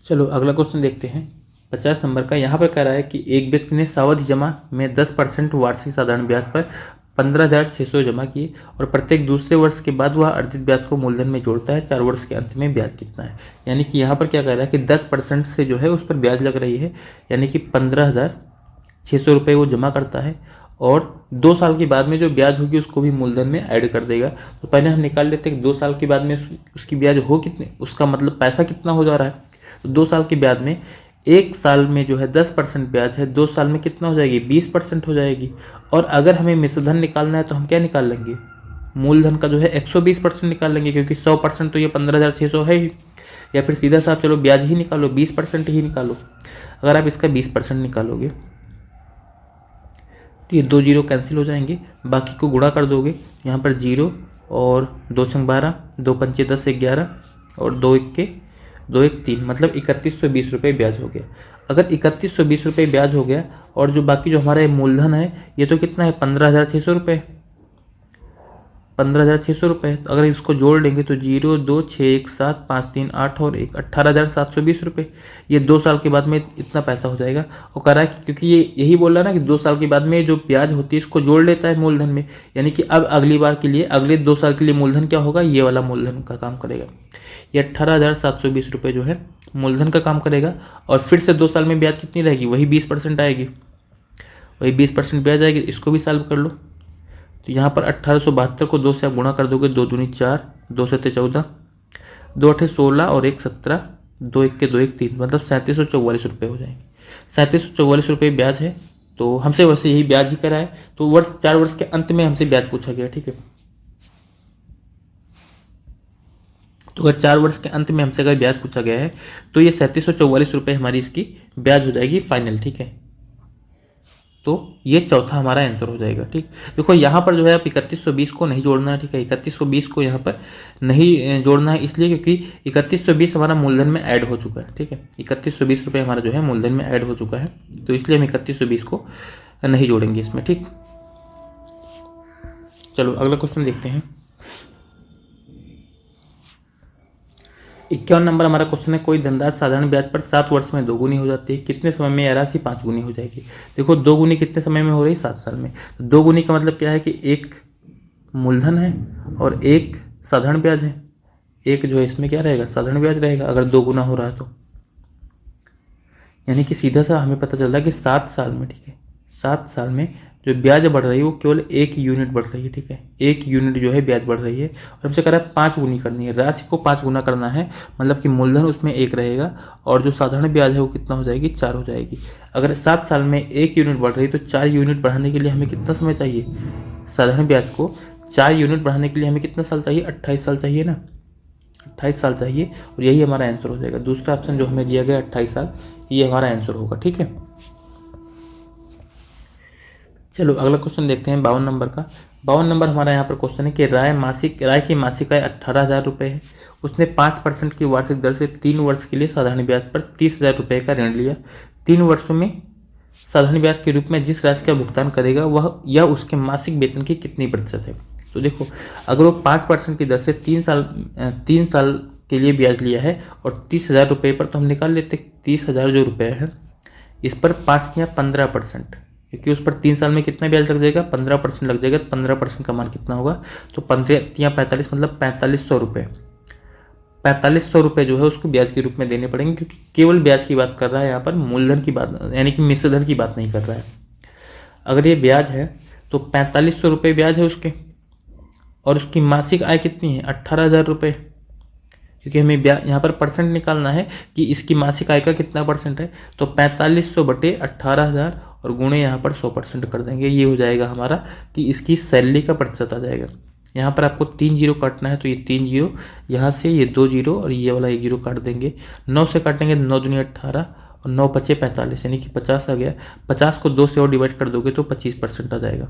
चलो अगला क्वेश्चन देखते हैं, 50 नंबर का। यहाँ पर कह रहा है कि एक व्यक्ति ने सावधि जमा में 10% वार्षिक साधारण ब्याज पर 15,600 जमा किए, और प्रत्येक दूसरे वर्ष के बाद वह अर्जित ब्याज को मूलधन में जोड़ता है। 4 वर्ष के अंत में ब्याज कितना है। यानी कि यहाँ पर क्या कह रहा है कि 10% से जो है उस पर ब्याज लग रही है, यानी कि 15,600 रुपये वो जमा करता है, और 2 साल के बाद में जो ब्याज होगी उसको भी मूलधन में ऐड कर देगा। तो पहले हम निकाल लेते हैं कि 2 साल के बाद में उसकी ब्याज हो कितने, उसका मतलब पैसा कितना हो जा रहा है। तो 2 साल के बाद में, 1 साल में जो है 10% ब्याज है, 2 साल में कितना हो जाएगी, 20% हो जाएगी। और अगर हमें मिश्रधन निकालना है तो हम क्या निकाल लेंगे, मूलधन का जो है 120% निकाल लेंगे, क्योंकि 100% तो ये 15,600 है ही। या फिर सीधा साहब चलो ब्याज ही निकालो, 20% ही निकालो। अगर आप इसका 20% निकालोगे तो ये 2 जीरो कैंसिल हो जाएंगे, बाकी को गुणा कर दोगे। यहाँ पर 0 और 2 छंग 12, 2 पंचे 10, 11 और 2 1 3, मतलब 3120 रुपये ब्याज हो गया। अगर 3120 रुपये ब्याज हो गया, और जो बाकी जो हमारा मूलधन है ये तो कितना है, 15,600 रुपये। 15,600 रुपये, तो अगर इसको जोड़ लेंगे तो 0 2 6 1 7 5 3 8 और 1 18,720 रुपये। ये 2 साल के बाद में इतना पैसा हो जाएगा। और कह रहा है क्योंकि ये यही बोल रहा है ना कि 2 साल के बाद में जो ब्याज होती है इसको जोड़ लेता है मूलधन में, यानी कि अब अगली बार के लिए, अगले 2 साल के लिए मूलधन क्या होगा, ये वाला मूलधन का काम करेगा। ये 18,720 रुपये जो है मूलधन का काम करेगा। और फिर से 2 साल में ब्याज कितनी रहेगी, वही 20% आएगी, वही 20% ब्याज आएगी। इसको भी सॉल्व कर लो, तो यहाँ पर 1872 को 2 से आप गुणा कर दोगे, 2 दूनी 4, 2 सत्ते 14, 2 अठे 16 और 1 17, 2 1 के 2 1 3, मतलब 3744 रुपये हो जाएंगे। 3744 रुपये ब्याज है। तो हमसे वैसे यही ब्याज ही करा है, तो 4 वर्ष के अंत में हमसे ब्याज पूछा गया। ठीक है, तो अगर 4 वर्ष के अंत में हमसे अगर ब्याज पूछा गया है तो ये 3744 रुपये हमारी इसकी ब्याज हो जाएगी फाइनल। ठीक है, तो ये चौथा हमारा आंसर हो जाएगा। ठीक, देखो यहाँ पर जो है आप 3120 को नहीं जोड़ना है। ठीक है, 3120 को यहाँ पर नहीं जोड़ना है, इसलिए क्योंकि 3120 हमारा मूलधन में ऐड हो चुका है। ठीक है, 3120 रुपये हमारा जो है मूलधन में ऐड हो चुका है, तो इसलिए हम 3120 को नहीं जोड़ेंगे इसमें। ठीक, चलो अगला क्वेश्चन देखते हैं। 51 नंबर हमारा क्वेश्चन है, कोई धनराशि साधारण ब्याज पर 7 वर्ष में 2 गुनी हो जाती है, कितने समय में यह राशि 5 गुनी हो जाएगी। देखो 2 गुनी कितने समय में हो रही है, 7 साल में। तो 2 गुनी का मतलब क्या है कि एक मूलधन है और एक साधारण ब्याज है। एक जो है इसमें क्या रहेगा, साधारण ब्याज रहेगा अगर 2 गुना हो रहा है तो, यानी कि सीधा सा हमें पता चल रहा है कि 7 साल में, ठीक है, 7 साल में जो ब्याज बढ़ रही है वो केवल 1 यूनिट बढ़ रही है। ठीक है, 1 यूनिट जो है ब्याज बढ़ रही है, और हमसे कह रहा है 5 गुनी करनी है, राशि को 5 गुना करना है, मतलब कि मूलधन उसमें 1 रहेगा, और जो साधारण ब्याज है वो कितना हो जाएगी, 4 हो जाएगी। अगर 7 साल में 1 यूनिट बढ़ रही है तो 4 यूनिट बढ़ाने के लिए हमें कितना समय चाहिए, साधारण ब्याज को 4 यूनिट बढ़ाने के लिए हमें कितना साल चाहिए, 28 साल चाहिए ना, 28 साल चाहिए, और यही हमारा आंसर हो जाएगा। दूसरा ऑप्शन जो हमें दिया गया 28 साल, ये हमारा आंसर होगा। ठीक है, चलो अगला क्वेश्चन देखते हैं 52 नंबर का। 52 नंबर हमारा यहाँ पर क्वेश्चन है कि राय की मासिक आय 18,000 रुपये है। उसने 5% की वार्षिक दर से 3 वर्ष के लिए साधारण ब्याज पर 30,000 रुपये का ऋण लिया। 3 वर्षों में साधारण ब्याज के रूप में जिस राशि का भुगतान करेगा वह यह उसके मासिक वेतन की कितनी प्रतिशत है। तो देखो अगर वो 5% की दर से 3 साल के लिए ब्याज लिया है और 30,000 रुपये पर, तो हम निकाल लेते 30,000 जो रुपये है इस पर 5 किया 15%, क्योंकि उस पर 3 साल में कितना ब्याज लग जाएगा, 15% लग जाएगा। 15% का मान कितना होगा, तो 15 या 45 मतलब 4500 रुपये। 4500 रुपये जो है उसको ब्याज के रूप में देने पड़ेंगे, क्योंकि केवल ब्याज की बात कर रहा है यहाँ पर, मूलधन की बात यानी कि मिश्र धन की बात नहीं कर रहा है। अगर ये ब्याज है तो 4500 रुपये ब्याज है उसके, और उसकी मासिक आय कितनी है, 18,000 रुपये। क्योंकि हमें ब्याज यहाँ पर परसेंट निकालना है कि इसकी मासिक आय का कितना परसेंट है, तो 4500 बटे 18,000 और गुणे यहाँ पर 100% कर देंगे। ये हो जाएगा हमारा कि इसकी सैलरी का प्रतिशत आ जाएगा। यहाँ पर आपको 3 जीरो काटना है, तो ये 3 जीरो, यहाँ से ये 2 जीरो और ये वाला 1 जीरो काट देंगे। 9 से काटेंगे, 9 दूनी 18 और 9 पचे 45, यानी कि 50 आ गया। 50 को 2 से और डिवाइड कर दोगे तो 25% आ जाएगा।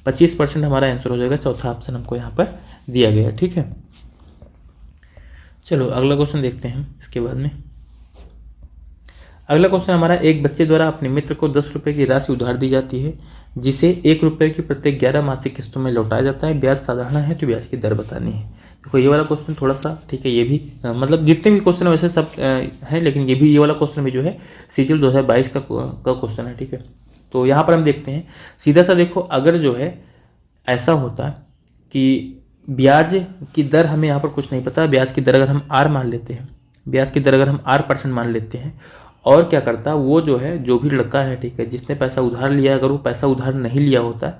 25% हमारा आंसर हो जाएगा। चौथा ऑप्शन हमको यहाँ पर दिया गया, ठीक है। चलो अगला क्वेश्चन देखते हैं इसके बाद में। अगला क्वेश्चन हमारा, एक बच्चे द्वारा अपने मित्र को 10 रुपये की राशि उधार दी जाती है, जिसे 1 रुपये की प्रत्येक 11 मासिक किस्तों में लौटाया जाता है। ब्याज साधारण है तो ब्याज की दर बतानी है। देखो ये वाला क्वेश्चन थोड़ा सा, ठीक है, ये भी मतलब जितने भी क्वेश्चन वैसे सब है, लेकिन ये भी, ये वाला क्वेश्चन भी जो है सीजीएल 2022 का क्वेश्चन है, ठीक है। तो यहाँ पर हम देखते हैं सीधा सा। देखो अगर जो है ऐसा होता कि ब्याज की दर हमें यहाँ पर कुछ नहीं पता, ब्याज की दर अगर हम आर मान लेते हैं, ब्याज की दर अगर हम R% मान लेते हैं, और क्या करता वो जो है, जो भी लड़का है, ठीक है, जिसने पैसा उधार लिया, अगर वो पैसा उधार नहीं लिया होता,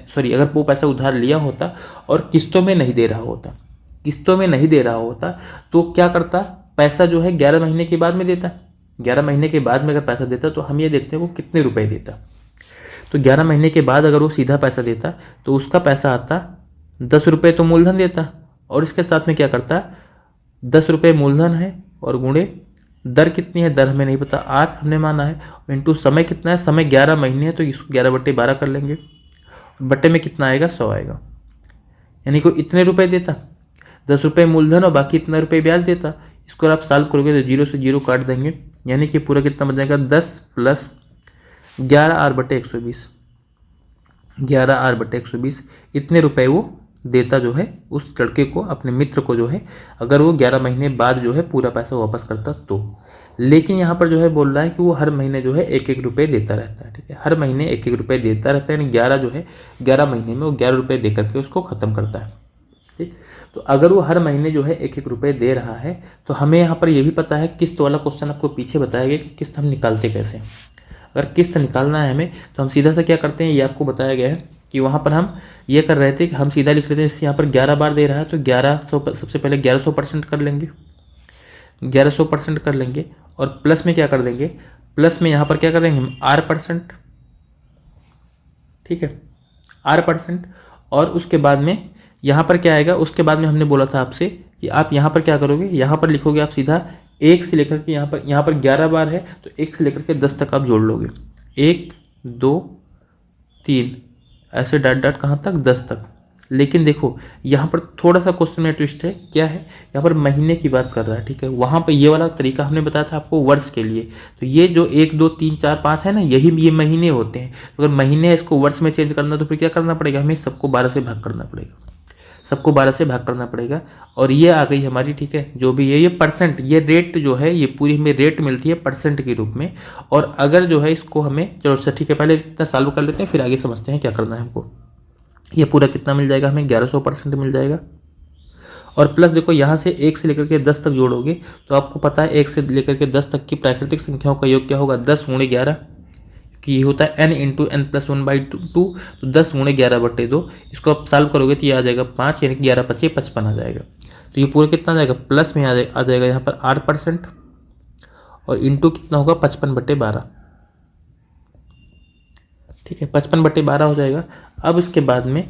सॉरी, अगर वो पैसा उधार लिया होता और किस्तों में नहीं दे रहा होता, किस्तों में नहीं दे रहा होता, तो क्या करता, पैसा जो है 11 महीने के बाद में देता। 11 महीने के बाद में अगर पैसा देता तो हम ये देखते हैं वो कितने रुपए देता। तो 11 महीने के बाद अगर वो सीधा पैसा देता तो उसका पैसा आता 10 रुपये, तो मूलधन देता, और इसके साथ में क्या करता, 10 रुपये मूलधन है और गुणे दर कितनी है, दर हमें नहीं पता, आर हमने माना है, इंटू समय कितना है, समय 11 महीने है, तो इसको 11 बटे 12 कर लेंगे। बटे में कितना आएगा, 100 आएगा। यानी कि इतने रुपए देता, 10 रुपये मूलधन और बाकी इतना रुपये ब्याज देता। इसको आप सॉल्व करोगे तो 0 से 0 काट देंगे, यानी कि पूरा कितना बन जाएगा, 10 प्लस 11R बटे 120, 11R बटे 120। इतने रुपए वो देता जो है उस लड़के को, अपने मित्र को जो है, अगर वो 11 महीने बाद जो है पूरा पैसा वापस करता तो। लेकिन यहाँ पर जो है बोल रहा है कि वो हर महीने जो है 1-1 रुपये देता रहता है, ठीक है, हर महीने 1-1 रुपये देता रहता है, यानी 11 जो है 11 महीने में वो 11 रुपये दे करके उसको ख़त्म करता है, ठीक। तो अगर वो हर महीने जो है 1-1 रुपये दे रहा है, तो हमें यहाँ पर ये भी पता है, किस्त वाला क्वेश्चन आपको पीछे बताया गया कि किस्त हम निकालते कैसे। अगर किस्त निकालना है हमें तो हम सीधा सा क्या करते हैं, ये आपको बताया गया है कि वहाँ पर हम ये कर रहे थे कि हम सीधा लिख लेते हैं, यहाँ पर 11 बार दे रहा है तो 1100, सबसे पहले 1100% कर लेंगे, 1100% कर लेंगे, और प्लस में क्या कर देंगे, प्लस में यहाँ पर क्या करेंगे हम R%, ठीक है, R%। और उसके बाद में यहाँ पर क्या आएगा, उसके बाद में हमने बोला था आपसे कि आप यहाँ पर क्या करोगे, यहाँ पर लिखोगे आप सीधा 1 से लेकर के, यहाँ पर 11 बार है तो 1 से लेकर के 10 तक आप जोड़ लोगे, 1 2 3 ऐसे डॉट डॉट कहाँ तक, 10 तक। लेकिन देखो यहाँ पर थोड़ा सा क्वेश्चन में ट्विस्ट है, क्या है, यहाँ पर महीने की बात कर रहा है, ठीक है। वहाँ पर ये वाला तरीका हमने बताया था आपको वर्ष के लिए, तो ये जो 1 2 3 4 5 है ना, यही ये महीने होते हैं। तो अगर महीने इसको वर्ष में चेंज करना तो फिर क्या करना पड़ेगा, हमें सबको 12 से भाग करना पड़ेगा, सबको 12 से भाग करना पड़ेगा। और ये आ गई हमारी, ठीक है, जो भी ये परसेंट, ये रेट जो है, ये पूरी हमें रेट मिलती है परसेंट के रूप में। और अगर जो है इसको हमें, चलो सर ठीक है, पहले इतना सॉल्व कर लेते हैं, फिर आगे समझते हैं क्या करना है हमको। ये पूरा कितना मिल जाएगा हमें, 1100% मिल जाएगा। और प्लस देखो यहाँ से 1 से लेकर के 10 तक जोड़ोगे तो आपको पता है 1 से लेकर के 10 तक की प्राकृतिक संख्याओं का योग क्या होगा, 10 गुणे 11, कि ये होता है n इंटू एन प्लस 1/2, तो 10 गुणे 11 बटे 2। इसको आप सॉल्व करोगे तो ये आ जाएगा 5, यानी कि 11 पचे 55 आ जाएगा। तो ये पूरा कितना आ जाएगा, प्लस में आ जाएगा यहाँ पर R%, और इंटू कितना होगा, 55/12, ठीक है, 55/12 हो जाएगा। अब इसके बाद में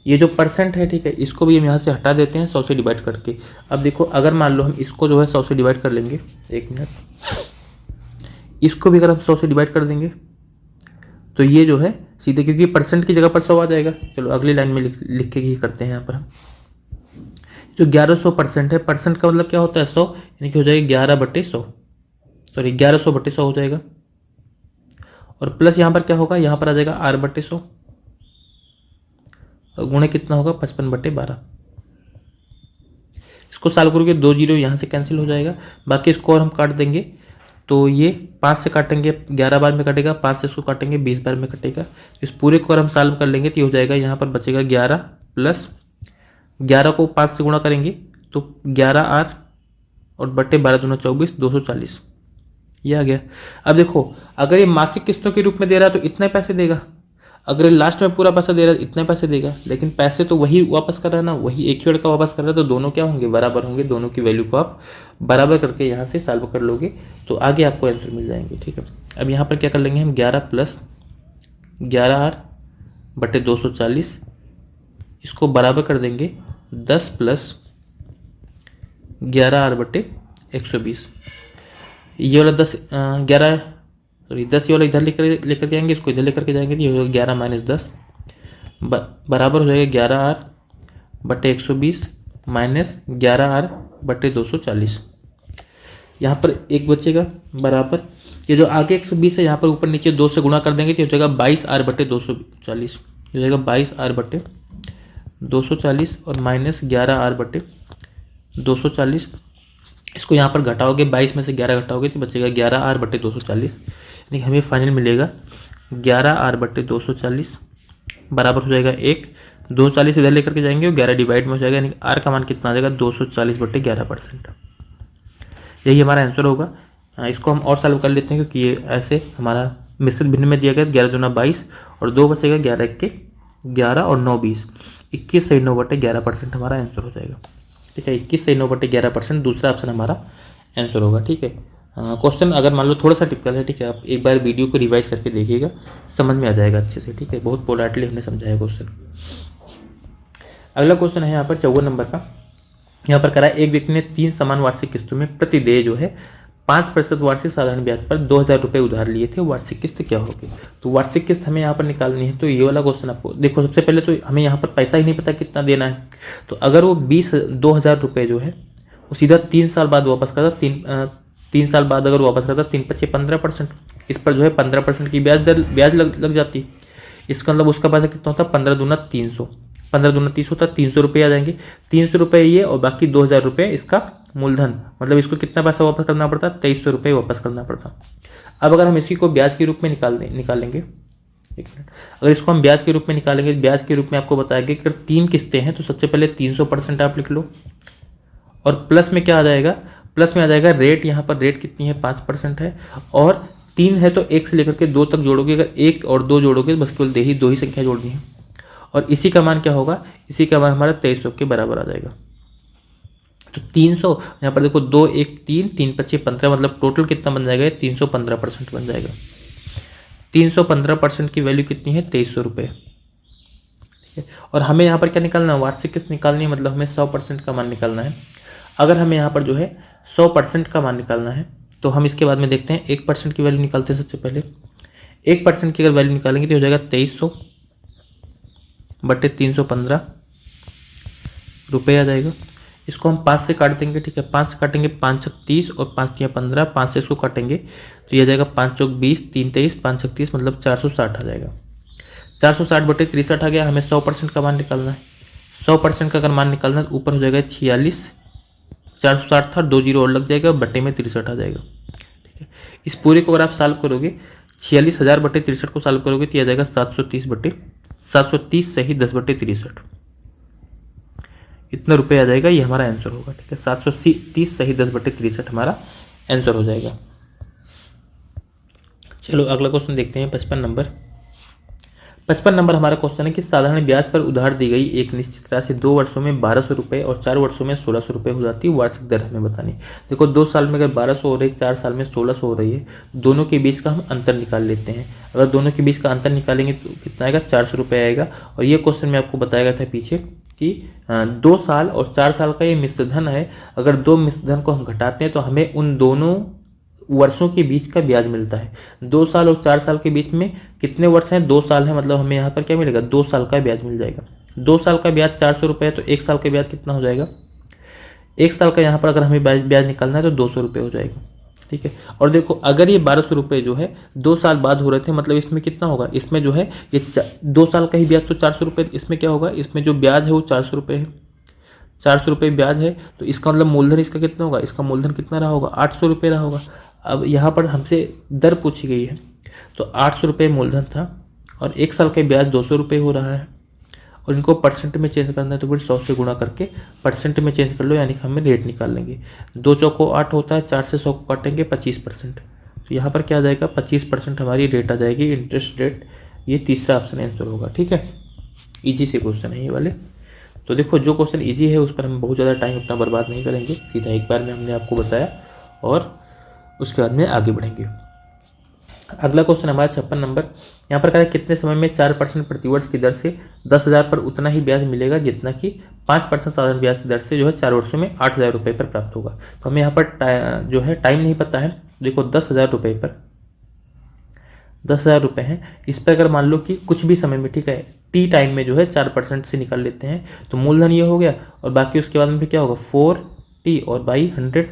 ये जो परसेंट है, ठीक है, इसको भी हम यहाँ से हटा देते हैं 100 से डिवाइड करके। अब देखो अगर मान लो हम इसको जो है 100 से डिवाइड कर लेंगे, 1 मिनट, इसको भी अगर हम 100 से डिवाइड कर देंगे तो ये जो है सीधे, क्योंकि परसेंट की जगह पर 100 आ जाएगा। चलो अगली लाइन में लिख के ही करते हैं। यहाँ पर हम जो 1100% है, परसेंट का मतलब क्या होता है, 100, यानी कि हो जाएगा 11/100, सॉरी 1100/100 हो जाएगा। और प्लस यहाँ पर क्या होगा, यहाँ पर आ जाएगा R/100, और गुणे कितना होगा, 55/12। इसको सॉल्व करोगे 2 जीरो यहाँ से कैंसिल हो जाएगा, बाकी इसको और हम काट देंगे तो ये 5 से काटेंगे 11 बार में कटेगा, 5 से इसको काटेंगे 20 बार में कटेगा। इस पूरे को अगर हम सॉल्व कर लेंगे तो ये हो जाएगा, यहाँ पर बचेगा 11 प्लस 11 को 5 से गुणा करेंगे तो 11r और बटे 12 दूना 24, 240 ये आ गया। अब देखो अगर ये मासिक किस्तों के रूप में दे रहा है तो इतने पैसे देगा, अगर लास्ट में पूरा पैसा दे रहा है इतने पैसे देगा, लेकिन पैसे तो वही वापस कर रहा है ना, वही एक ही लड़का वापस कर रहा है, तो दोनों क्या होंगे, बराबर होंगे। दोनों की वैल्यू को आप बराबर करके यहाँ से सॉल्व कर लोगे तो आगे आपको आंसर मिल जाएंगे। ठीक है, अब यहाँ पर क्या कर लेंगे हम, 11 प्लस 11r बटे 240, इसको बराबर कर देंगे 10 प्लस 11r बटे 120। ये वाला 10 11 सॉरी 10 ये वाला इधर लेकर के आएंगे, इसको इधर लेकर के जाएंगे तो ये होगा 11 माइनस 10 बराबर हो जाएगा 11r बटे 120 माइनस 11r बटे 240। यहाँ पर एक बचेगा बराबर, ये जो आगे 120 है यहाँ पर ऊपर नीचे 2 से गुणा कर देंगे तो हो जाएगा 22r बटे 240, हो जाएगा 22r बटे 240 और माइनस 11r बटे 240। इसको यहाँ पर घटाओगे, 22 में से 11 घटाओगे तो बचेगा 11r बटे 240, यानी हमें फाइनल मिलेगा 11r बटे 240 बराबर हो जाएगा 1, 240 इधर लेकर के जाएंगे और 11 डिवाइड में हो जाएगा, यानी r का मान कितना आ जाएगा 240 बटे 11%। यही हमारा आंसर होगा। इसको हम और सॉल्व कर लेते हैं क्योंकि ये ऐसे हमारा मिश्रित भिन्न में दिया गया, 11 दूना 22 और 2 बचेगा, 11 के 11 और 9 20, 21 सही 9 बटे 11% हमारा आंसर हो जाएगा। ठीक है, 21 सही 9 बटे 11% दूसरा ऑप्शन हमारा आंसर होगा। ठीक है, क्वेश्चन अगर मान लो थोड़ा सा टिपिकल है, ठीक है, आप एक बार वीडियो को रिवाइज करके देखिएगा, समझ में आ जाएगा अच्छे से। ठीक है, बहुत पोलाइटली हमने समझाया क्वेश्चन। अगला क्वेश्चन है यहाँ पर 54 नंबर का। यहाँ पर करा एक व्यक्ति ने 3 समान वार्षिक किस्तों में प्रतिदेय जो है 5% वार्षिक साधारण ब्याज पर 2000 रुपये उधार लिए थे, वार्षिक किस्त क्या होगी। तो वार्षिक किस्त हमें यहाँ पर निकालनी है, तो ये वाला क्वेश्चन आपको देखो, सबसे पहले तो हमें यहाँ पर पैसा ही नहीं पता कितना देना है, तो अगर वो 2000 रुपये जो है वो सीधा 3 साल बाद वापस करता, 3 साल बाद अगर वापस करता 3 × 5 = 15%, इस पर जो है 15% की ब्याज लग जाती। इसका मतलब उसका पैसा कितना होता है, 15 दूना 300, 15 दूना 30 होता है, 300 रुपये आ जाएंगे। 300 रुपये ये और बाकी 2000 रुपये इसका मूलधन, मतलब इसको कितना पैसा वापस करना पड़ता, 2300 रुपये वापस करना पड़ता। अब अगर हम इसी को ब्याज के रूप में निकालेंगे, एक मिनट, अगर इसको हम ब्याज के रूप में निकालेंगे, ब्याज के रूप में आपको बताया गया कि अगर 3 किस्तें हैं तो सबसे पहले 300% आप लिख लो, और प्लस में क्या आ जाएगा, प्लस में आ जाएगा रेट, यहाँ पर रेट कितनी है 5% है, और 3 है तो 1 से लेकर के 2 तक जोड़ोगे, अगर 1 और 2 जोड़ोगे बस केवल दो ही संख्या जोड़नी है, और इसी का मान क्या होगा, इसी का मान हमारा 2300 के बराबर आ जाएगा। तो 300 यहाँ पर देखो 2 1 3 3 × 5 = 15, मतलब टोटल कितना बन जाएगा, 315% बन जाएगा। 315% की वैल्यू कितनी है, 2300 रुपये। ठीक है, और हमें यहाँ पर क्या निकालना है, वार्षिक किस्त निकालनी है, मतलब हमें 100% का मान निकालना है। अगर हमें यहाँ पर जो है 100% का मान निकालना है तो हम इसके बाद में देखते हैं 1% की वैल्यू निकालते हैं। सबसे पहले 1% की अगर वैल्यू निकालेंगे तो हो जाएगा 2300 बटे 315 रुपये आ जाएगा। इसको हम 5 से काट देंगे। ठीक है, 5 से काटेंगे 5 × 30 और 5 × 15, 5 से इसको काटेंगे तो ये आ जाएगा 5 × 20, 3 × 23, 5 × 30 मतलब 460 आ जाएगा। 460 बटे 63 आ गया। हमें 100% का मान निकालना है। 100% का अगर मान निकालना है तो ऊपर हो जाएगा 46, 460 था 2 जीरो और लग जाएगा, बटे में 63 आ जाएगा। ठीक है, इस पूरे को अगर आप सॉल्व करोगे 46,000 बटे 63 को सॉल्व करोगे तो यह आ जाएगा 730 सही 10 बटे 63, इतना रुपये आ जाएगा। ये हमारा आंसर होगा। ठीक है, 730 सही 10 बटे 63 हमारा आंसर हो जाएगा। चलो अगला क्वेश्चन देखते हैं। 55 नंबर हमारा क्वेश्चन है कि साधारण ब्याज पर उधार दी गई एक निश्चित राशि 2 वर्षों में 1200 रुपये और 4 वर्षों में 1600 रुपये हो जाती है। वार्षिक दर हमें बतानी। देखो 2 साल में अगर 1200 हो रही है, 4 साल में 1600 हो रही है, दोनों के बीच का हम अंतर निकाल लेते हैं। अगर दोनों के बीच का अंतर निकालेंगे तो कितना आएगा, 400 रुपये आएगा। और ये क्वेश्चन में आपको बताया गया था पीछे कि 2 साल और 4 साल का ये मिश्रधन है। अगर 2 मिश्रधन को हम घटाते हैं तो हमें उन दोनों वर्षों के बीच का ब्याज मिलता है। 2 साल और 4 साल के बीच में कितने वर्ष हैं, 2 साल है, मतलब हमें यहाँ पर क्या मिलेगा, 2 साल का ब्याज मिल जाएगा। 2 साल का ब्याज 400 रुपये है तो 1 साल का ब्याज कितना हो जाएगा, 1 साल का यहाँ पर अगर हमें ब्याज निकालना है तो 200 रुपये हो जाएगा। ठीक है, और देखो अगर ये 1200 रुपये जो है 2 साल बाद हो रहे थे, मतलब इसमें कितना होगा, इसमें जो है ये 2 साल का ही ब्याज तो 400 रुपये, इसमें क्या होगा, इसमें जो ब्याज है वो 400 रुपये है, 400 रुपये ब्याज है। तो इसका मतलब मूलधन इसका कितना होगा, इसका मूलधन कितना रहा होगा, 800 रुपये रहा होगा। अब यहाँ पर हमसे दर पूछी गई है, तो 800 रुपये मूलधन था और 1 साल का ब्याज 200 रुपये हो रहा है और इनको परसेंट में चेंज करना है, तो फिर 100 से गुणा करके परसेंट में चेंज कर लो, यानी कि हमें रेट निकाल लेंगे। 2 चौको 8 होता है, 4 से 100 को काटेंगे 25%, तो यहाँ पर क्या आ जाएगा 25% हमारी रेट आ जाएगी, इंटरेस्ट रेट। ये तीसरा ऑप्शन आंसर होगा। ठीक है, ईजी से क्वेश्चन है ये वाले। तो देखो जो क्वेश्चन ईजी है उस पर हम बहुत ज़्यादा टाइम अपना बर्बाद नहीं करेंगे, सीधा एक बार में हमने आपको बताया और उसके बाद में आगे बढ़ेंगे। अगला क्वेश्चन हमारा 56 नंबर। यहाँ पर कहा है कितने समय में 4% प्रतिवर्ष की दर से 10,000 पर उतना ही ब्याज मिलेगा जितना कि 5% साधारण ब्याज की दर से जो है 4 वर्षों में 8,000 रुपये पर प्राप्त होगा। तो हमें यहाँ पर जो है टाइम नहीं पता है। देखो 10,000 रुपये पर 10,000 रुपये हैं, इस पर अगर मान लो कि कुछ भी समय में, ठीक है, टी टाइम में जो है 4% से निकाल लेते हैं, तो मूलधन ये हो गया और बाकी उसके बाद में फिर क्या होगा 4t और बाई 100।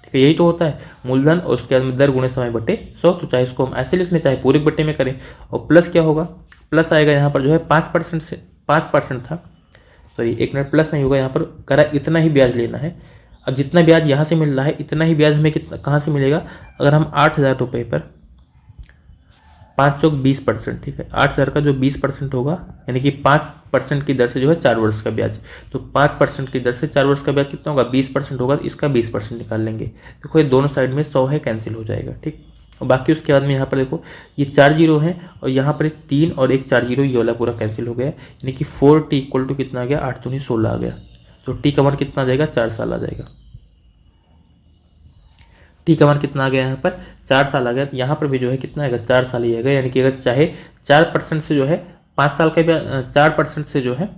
ठीक है, यही तो होता है मूलधन और उसके बाद में दर गुणे समय बटे 100। तो चाहे इसको हम ऐसे लिख लें चाहे पूरे बट्टे में करें। और प्लस क्या होगा, प्लस आएगा यहाँ पर जो है 5% से 5% था, सॉरी 1 मिनट, प्लस नहीं होगा, यहाँ पर करा इतना ही ब्याज लेना है। अब जितना ब्याज यहाँ से मिल रहा है इतना ही ब्याज हमें कितना कहाँ से मिलेगा, अगर हम 8,000 रुपये पर 5 चौक 20%, ठीक है, 8,000 का जो 20% होगा यानी कि 5% की दर से जो है 4 वर्ष का ब्याज, तो 5% की दर से 4 वर्ष का ब्याज कितना होगा 20% होगा, तो इसका 20% निकाल लेंगे। देखो ये दोनों साइड में 100 है, कैंसिल हो जाएगा। ठीक, और बाकी उसके बाद में यहाँ पर देखो ये 4 जीरो हैं और यहाँ पर 3 और 1 4 जीरो, ये वाला पूरा कैंसिल हो गया, यानी कि 4t इक्वल टू कितना आ गया 8 दूनी 16 आ गया। तो टी का मान कितना आ जाएगा 4 साल आ जाएगा। टी का मान कितना आ गया यहाँ पर 4 साल आ गया, तो यहाँ पर भी जो है कितना आएगा 4 साल ही आएगा। यानी कि अगर चाहे 4% से जो है 5 साल का ब्याज, 4% से जो है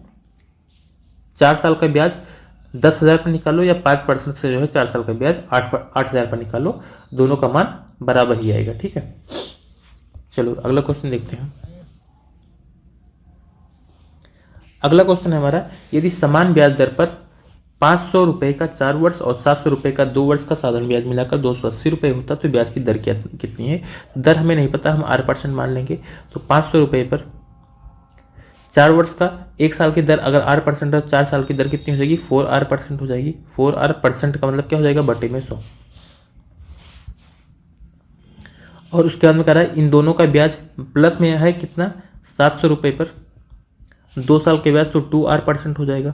4 साल का ब्याज 10,000 पर निकालो या 5% से जो है 4 साल का ब्याज 8,000 पर निकालो, दोनों का मान बराबर ही आएगा। ठीक है, चलो अगला क्वेश्चन देखते हैं। अगला क्वेश्चन है हमारा, यदि समान ब्याज दर पर 500 रुपये का 4 वर्ष और 700 रुपये का 2 वर्ष का साधारण ब्याज मिलाकर 280 रुपये होता तो ब्याज की दर कितनी है। दर हमें नहीं पता, हम 8% मान लेंगे। तो 500 रुपये पर 4 वर्ष का 1 साल की दर अगर 8% है, 4 साल की दर कितनी हो जाएगी 4R% हो जाएगी। 4R% का मतलब क्या हो जाएगा बटे में 100। और उसके बाद में कह रहा है इन दोनों का ब्याज प्लस में है कितना 700 रुपये पर 2 साल के ब्याज, तो 2R% हो जाएगा।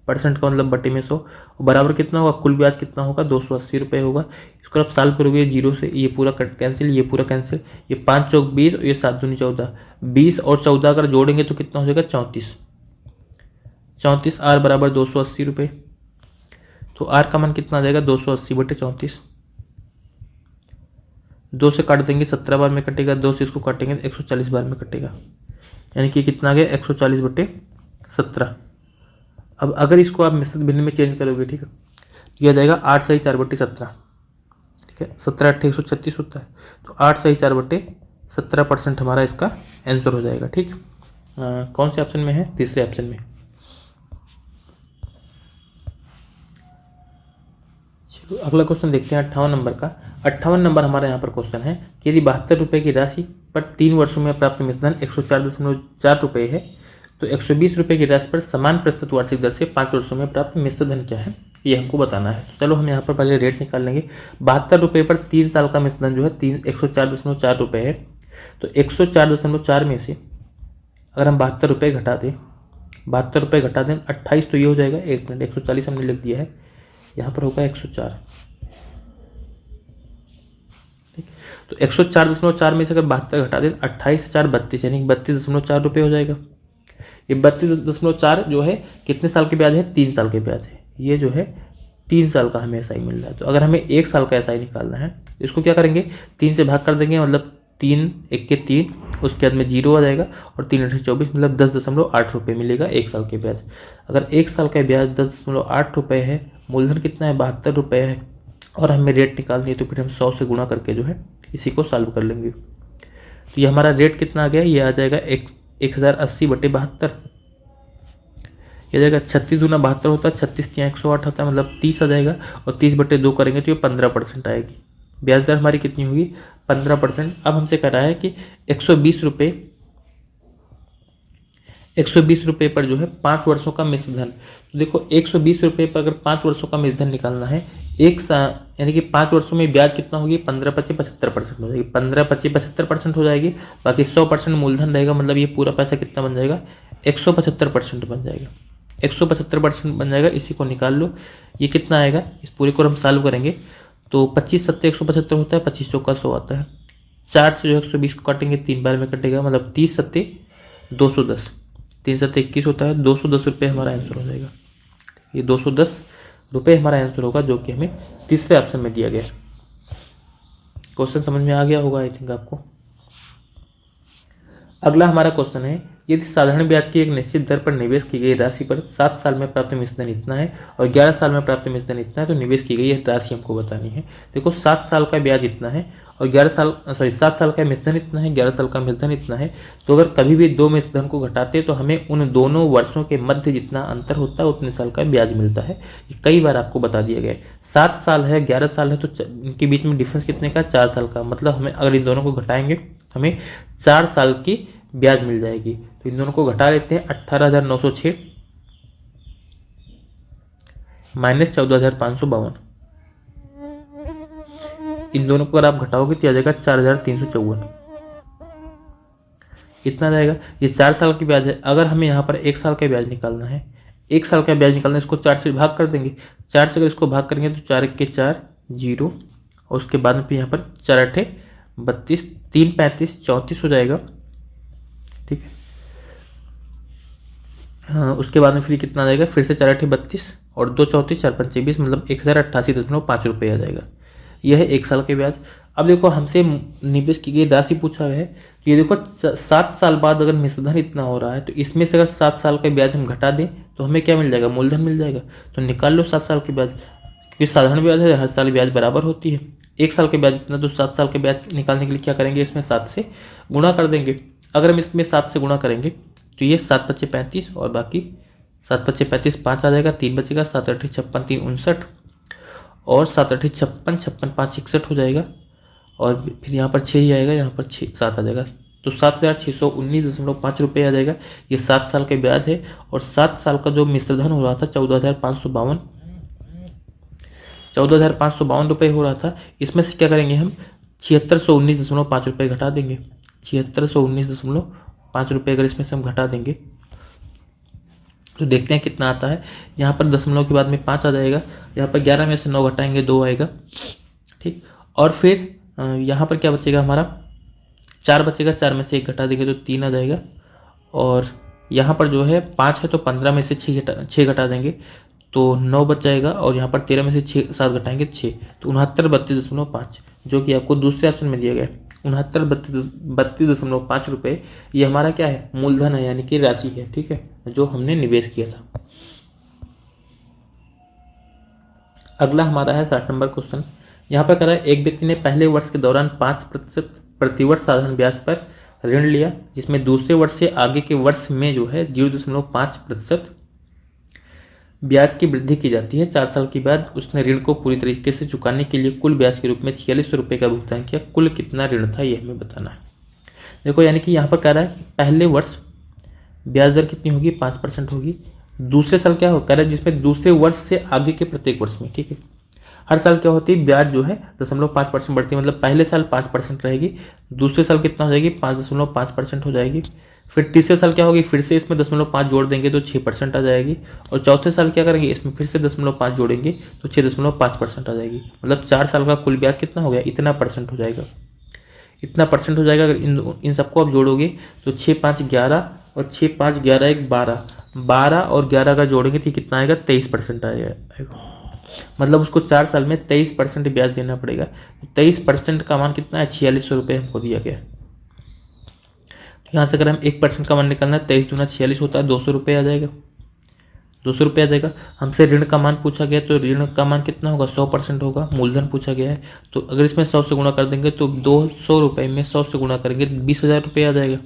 परसेंट का मतलब बटे में 100, बराबर कितना होगा कुल ब्याज कितना होगा 280 रुपये होगा। इसको आप सॉल्व करोगे, जीरो से ये पूरा कैंसिल, ये पूरा कैंसिल, ये 5 चौक 20 और ये 7 दूनी 14, 20 और 14 अगर जोड़ेंगे तो कितना हो जाएगा 34 आर बराबर 280 रुपये। तो आर का मान कितना आ जाएगा 280 बटे 34, 2 से काट देंगे 17 बार में कटेगा, 2 से इसको काटेंगे 140 बार में कटेगा, यानी कि कितना आ गया 140 बटे 17। अब अगर इसको आप मिश्रित भिन्न में चेंज करोगे, ठीक है, तो यह जाएगा 8 सही 4 बटे 17। ठीक है, 17 8 136 होता है, तो 8 सही 4 बटे 17% हमारा इसका आंसर हो जाएगा। ठीक, कौन से ऑप्शन में है, तीसरे ऑप्शन में। चलो अगला क्वेश्चन देखते हैं 58 नंबर का। 58 नंबर हमारा यहाँ पर क्वेश्चन है कि यदि 72 रुपये की राशि पर 3 वर्षों में प्राप्त मिश्रधन 104.4 रुपये है तो 120 रुपये की राशि पर समान प्रतिशत वार्षिक दर से 5 वर्षों में प्राप्त मिश्रधन क्या है, ये हमको बताना है। तो चलो हम यहाँ पर पहले रेट निकाल लेंगे। 72 रुपये पर 3 साल का मिश्रधन जो है 104.4 रुपये है, तो 104.4 में से अगर हम 72 रुपये घटा दें, 72 रुपये घटा दें 28, तो ये हो जाएगा 1 मिनट 140 हमने लिख दिया है, यहाँ पर होगा 104। ठीक, तो 104.4 में से अगर 72 घटा दें 28 से 4 32, यानी 32.4 रुपये हो जाएगा। ये 32.4 जो है कितने साल के ब्याज है 3 साल के ब्याज है, ये जो है 3 साल का हमें एसआई मिल रहा है। तो अगर हमें 1 साल का एसआई निकालना है तो इसको क्या करेंगे 3 से भाग कर देंगे, मतलब 3 1 के 3, उसके बाद में 0 आ जाएगा और 3 8 24, मतलब 10.8 रुपये मिलेगा 1 साल के ब्याज। अगर 1 साल का ब्याज 10.8 रुपये है, मूलधन कितना है 72 रुपये है और हमें रेट निकालनी है, तो फिर हम 100 से गुणा करके जो है इसी को सॉल्व कर लेंगे। तो ये हमारा रेट कितना आ गया, ये आ जाएगा 1080 बटे 72, ये जाएगा 36 दूना 72 होता है, 36 या 108 होता है, मतलब 30 आ जाएगा और 30 बटे 2 करेंगे तो ये 15% आएगी। ब्याज दर हमारी कितनी होगी 15%। अब हमसे कह रहा है कि 120 रुपये पर जो है 5 वर्षों का मिश्रधन। तो देखो 120 रुपये पर अगर 5 वर्षों का मिश्रधन निकालना है, यानी कि 5 वर्षों में ब्याज कितना होगी, 15-25-75% हो जाएगी, 15-25-75% हो जाएगी। बाकी 100% मूलधन रहेगा, मतलब ये पूरा पैसा कितना बन जाएगा, 175% बन जाएगा, 175% बन जाएगा। इसी को निकाल लो, ये कितना आएगा, इस पूरे को हम सॉल्व करेंगे तो 25 सत्ते 175 होता है, 25 चौका 100 आता है, 4 से जो 120 को काटेंगे 3 बार में कटेगा, मतलब 30 सत्ते 210, 3 सत्ते 21 होता है, 210 रुपये हमारा आंसर हो जाएगा। ये 210 रुपये हमारा आंसर होगा, जो कि हमें तीसरे ऑप्शन में दिया गया। क्वेश्चन समझ में आ गया होगा आई थिंक आपको। अगला हमारा क्वेश्चन है, यदि साधारण ब्याज की एक निश्चित दर पर निवेश की गई राशि पर 7 साल में प्राप्त मिश्रधन इतना है और 11 साल में प्राप्त मिश्रधन इतना है, तो निवेश की गई यह राशि हमको बतानी है। देखो 7 साल का ब्याज इतना है और 7 साल का मिश्रधन इतना है, 11 साल का मिश्रधन इतना है। तो अगर कभी भी दो मिश्रधन को घटाते तो हमें उन दोनों वर्षों के मध्य जितना अंतर होता है उतने साल का ब्याज मिलता है। ये कई बार आपको बता दिया गया है। 7 साल है 11 साल है, तो इनके बीच में डिफरेंस कितने का, 4 साल का। मतलब हमें अगर इन दोनों को घटाएंगे हमें 4 साल की ब्याज मिल जाएगी। तो इन दोनों को घटा लेते हैं, 18,906 माइनस 14,552, इन दोनों को अगर आप घटाओगे तो आ जाएगा 4,354, इतना रहेगा। ये 4 साल की ब्याज है। अगर हमें यहाँ पर 1 साल का ब्याज निकालना है, 1 साल का ब्याज निकालना है, इसको 4 से भाग कर देंगे, 4 से अगर इसको भाग करेंगे तो 4 के 4 जीरो, और उसके बाद में फिर यहाँ पर 4 8 32, 3 35 34 हो जाएगा, ठीक है। हाँ, उसके बाद में फिर कितना आ जाएगा, फिर से 4 8 32 और 2 34 4 5 20, मतलब 1088.5 रुपये आ जाएगा। यह है 1 साल के ब्याज। अब देखो हमसे निवेश की गई राशि पूछा है, तो ये देखो 7 साल बाद अगर मिश्रधन इतना हो रहा है तो इसमें से अगर 7 साल का ब्याज हम घटा दें तो हमें क्या मिल जाएगा, मूलधन मिल जाएगा। तो निकाल लो 7 साल के ब्याज, क्योंकि साधारण ब्याज है, हर साल ब्याज बराबर होती है। 1 साल के ब्याज इतना, तो 7 साल के ब्याज निकालने के लिए क्या करेंगे, इसमें 7 से गुणा कर देंगे। अगर हम इसमें 7 से गुणा करेंगे तो ये 7 पच्चे 35 और बाकी 7 पच्चे 35 5 आ जाएगा, 3 बचेगा, 7 8 56 3 59 और 7 8 56 56 5 61 हो जाएगा, और फिर यहाँ पर 6 ही आएगा, यहाँ पर 6 7 आ जाएगा, तो 7,619.5 रुपये आ जाएगा। ये 7 साल के ब्याज है। और 7 साल का जो मिश्रधन हो रहा था 14,552 रुपये हो रहा था, इसमें से क्या करेंगे हम 7619.5 रुपये घटा देंगे। 7619.5 रुपये अगर इसमें से हम घटा देंगे तो देखते हैं कितना आता है। यहाँ पर दशमलव के बाद में 5 आ जाएगा, यहाँ पर 11 में से 9 घटाएंगे 2 आएगा, ठीक। और फिर यहाँ पर क्या बचेगा, हमारा 4 बचेगा, 4 में से 1 घटा देंगे तो 3 आ जाएगा। और यहाँ पर जो है 5 है तो 15 में से 6 घटा देंगे तो 9 बच जाएगा, और यहाँ पर 13 में से 7 घटाएंगे 6, तो 69 32.5, जो कि आपको दूसरे ऑप्शन में दिया गया है। 69 32.5 रुपये ये हमारा क्या है, मूलधन है, यानी कि राशि है, ठीक है, जो हमने निवेश किया था। अगला हमारा है 60 नंबर क्वेश्चन। यहाँ पर कह रहा है, एक व्यक्ति ने पहले वर्ष के दौरान 5% प्रतिवर्ष साधारण ब्याज पर ऋण लिया, जिसमें दूसरे वर्ष से आगे के वर्ष में जो है 0.5% ब्याज की वृद्धि की जाती है। 4 साल के बाद उसने ऋण को पूरी तरीके से चुकाने के लिए कुल ब्याज के रूप में 4600 रुपये का भुगतान किया। कुल कितना ऋण था, ये हमें बताना है। देखो यानी कि यहाँ पर कह रहा है पहले वर्ष ब्याज दर कितनी होगी, 5% होगी। दूसरे साल क्या हो कह रहा है, जिसमें दूसरे वर्ष से आगे के प्रत्येक वर्ष में, ठीक है, हर साल क्या होती है, ब्याज जो है 0.5% बढ़ती है। मतलब पहले साल 5% रहेगी, दूसरे साल कितना हो जाएगी, 5.5% हो जाएगी। फिर तीसरे साल क्या होगी, फिर से इसमें 0.5 जोड़ देंगे तो 6% आ जाएगी। और चौथे साल क्या करेंगे, इसमें फिर से 0.5 जोड़ेंगे तो 6.5% आ जाएगी। मतलब 4 साल का कुल ब्याज कितना हो गया, इतना परसेंट हो जाएगा, इतना परसेंट हो जाएगा। अगर इन सबको आप जोड़ोगे तो 6 5 11 और 6 5 11 1 12, 12 और 11 अगर जोड़ेंगे तो कितना आएगा, 23% आएगा। मतलब उसको 4 साल में 23% ब्याज देना पड़ेगा। 23% का मान कितना है, 4600 रुपये हमको दिया गया। तो यहाँ से अगर हम 1% का मान निकालना है, 23 दूना 46 होता है, 200 रुपये आ जाएगा, 200 रुपये आ जाएगा। हमसे ऋण का मान पूछा गया, तो ऋण का मान कितना होगा, 100% होगा। मूलधन पूछा गया है, तो अगर इसमें 100 से गुणा कर देंगे तो 200 रुपये में 100 से गुणा करेंगे 20,000 रुपये आ जाएगा,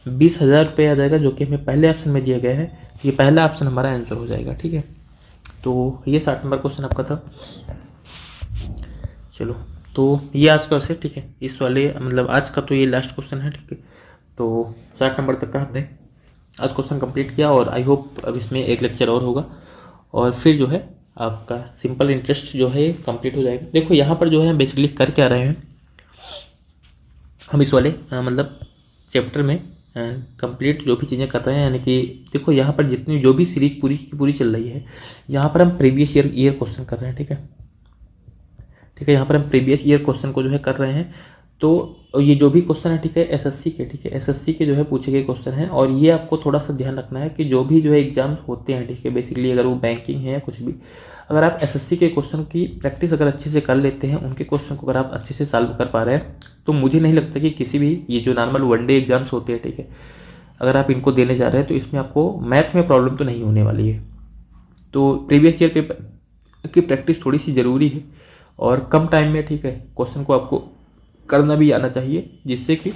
20,000 रुपये आ जाएगा, जो कि हमें पहले ऑप्शन में दिया गया है। ये पहला ऑप्शन हमारा आंसर हो जाएगा, ठीक है। तो ये 60 नंबर क्वेश्चन आपका था। चलो, तो ये आज का वैसे, ठीक है, इस वाले मतलब आज का तो ये लास्ट क्वेश्चन है, ठीक है। तो 60 नंबर तक का हमने आज क्वेश्चन कंप्लीट किया, और आई होप अब इसमें एक लेक्चर और होगा, और फिर जो है आपका सिंपल इंटरेस्ट जो है कंप्लीट हो जाएगा। देखो यहाँ पर जो है हम बेसिकली कर क्या रहे हैं, हम इस वाले मतलब चैप्टर में कंप्लीट जो भी चीज़ें कर रहे हैं, यानी कि देखो यहाँ पर जितनी जो भी सीरीज पूरी की पूरी चल रही है, यहाँ पर हम प्रीवियस ईयर क्वेश्चन कर रहे हैं। ठीक है, ठीक है, यहाँ पर हम प्रीवियस ईयर क्वेश्चन को जो है कर रहे हैं। तो ये जो भी क्वेश्चन है, ठीक है, एसएससी के, ठीक है, एसएससी के जो है पूछे गए क्वेश्चन हैं। और ये आपको थोड़ा सा ध्यान रखना है कि जो भी जो है एग्जाम होते हैं, ठीक है, बेसिकली अगर वो बैंकिंग है या कुछ भी, अगर आप एसएससी के क्वेश्चन की प्रैक्टिस अगर अच्छे से कर लेते हैं, उनके क्वेश्चन को अगर आप अच्छे से सॉल्व कर पा रहे हैं, तो मुझे नहीं लगता कि किसी भी ये जो नॉर्मल वनडे एग्जाम्स होते हैं, ठीक है, अगर आप इनको देने जा रहे हैं तो इसमें आपको मैथ में प्रॉब्लम तो नहीं होने वाली है। तो प्रीवियस ईयर पेपर की प्रैक्टिस थोड़ी सी ज़रूरी है और कम टाइम में, ठीक है, क्वेश्चन को आपको करना भी आना चाहिए, जिससे कि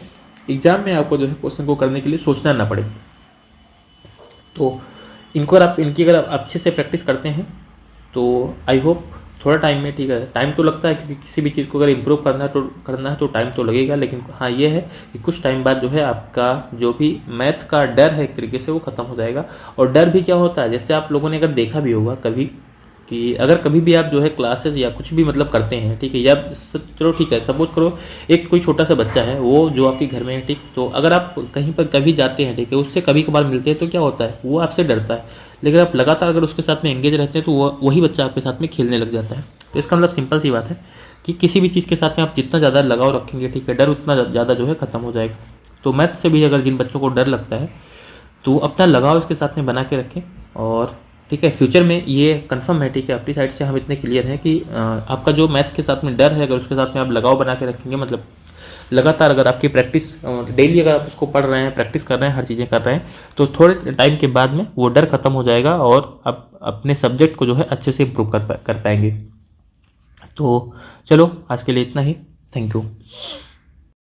एग्जाम में आपको जो है क्वेश्चन को करने के लिए सोचना ना पड़े। तो इनको अगर आप इनकी अगर आप अच्छे से प्रैक्टिस करते हैं तो आई होप थोड़ा टाइम में, ठीक है, टाइम तो लगता है क्योंकि किसी भी चीज़ को अगर इम्प्रूव करना है तो टाइम तो लगेगा, लेकिन हाँ ये है कि कुछ टाइम बाद जो है आपका जो भी मैथ का डर है एक तरीके से वो ख़त्म हो जाएगा। और डर भी क्या होता है, जैसे आप लोगों ने अगर देखा भी होगा कभी कि अगर कभी भी आप जो है क्लासेस या कुछ भी मतलब करते हैं, ठीक है, या चलो ठीक है, सपोज करो एक कोई छोटा सा बच्चा है वो जो आपके घर में है, ठीक, तो अगर आप कहीं पर कभी जाते हैं, ठीक है, उससे कभी कभार मिलते हैं तो क्या होता है, वो आपसे डरता है। लेकिन आप लगातार अगर उसके साथ में एंगेज रहते हैं तो वही बच्चा आपके साथ में खेलने लग जाता है। तो इसका मतलब सिंपल सी बात है कि किसी भी चीज़ के साथ में आप जितना ज़्यादा लगाव रखेंगे, ठीक है, डर उतना ज़्यादा जो है ख़त्म हो जाएगा। तो मैथ से भी अगर जिन बच्चों को डर लगता है तो अपना लगाव इसके साथ में बना के रखें। और ठीक है, फ्यूचर में ये कंफर्म है, ठीक है, अपनी साइड से हम इतने क्लियर हैं कि आपका जो मैथ के साथ में डर है, अगर उसके साथ में आप लगाव बना के रखेंगे, मतलब लगातार अगर आपकी प्रैक्टिस डेली अगर आप उसको पढ़ रहे हैं, प्रैक्टिस कर रहे हैं, हर चीज़ें कर रहे हैं, तो थोड़े टाइम के बाद में वो डर खत्म हो जाएगा और आप अपने सब्जेक्ट को जो है अच्छे से इम्प्रूव कर पाएंगे। तो चलो आज के लिए इतना ही। Thank you.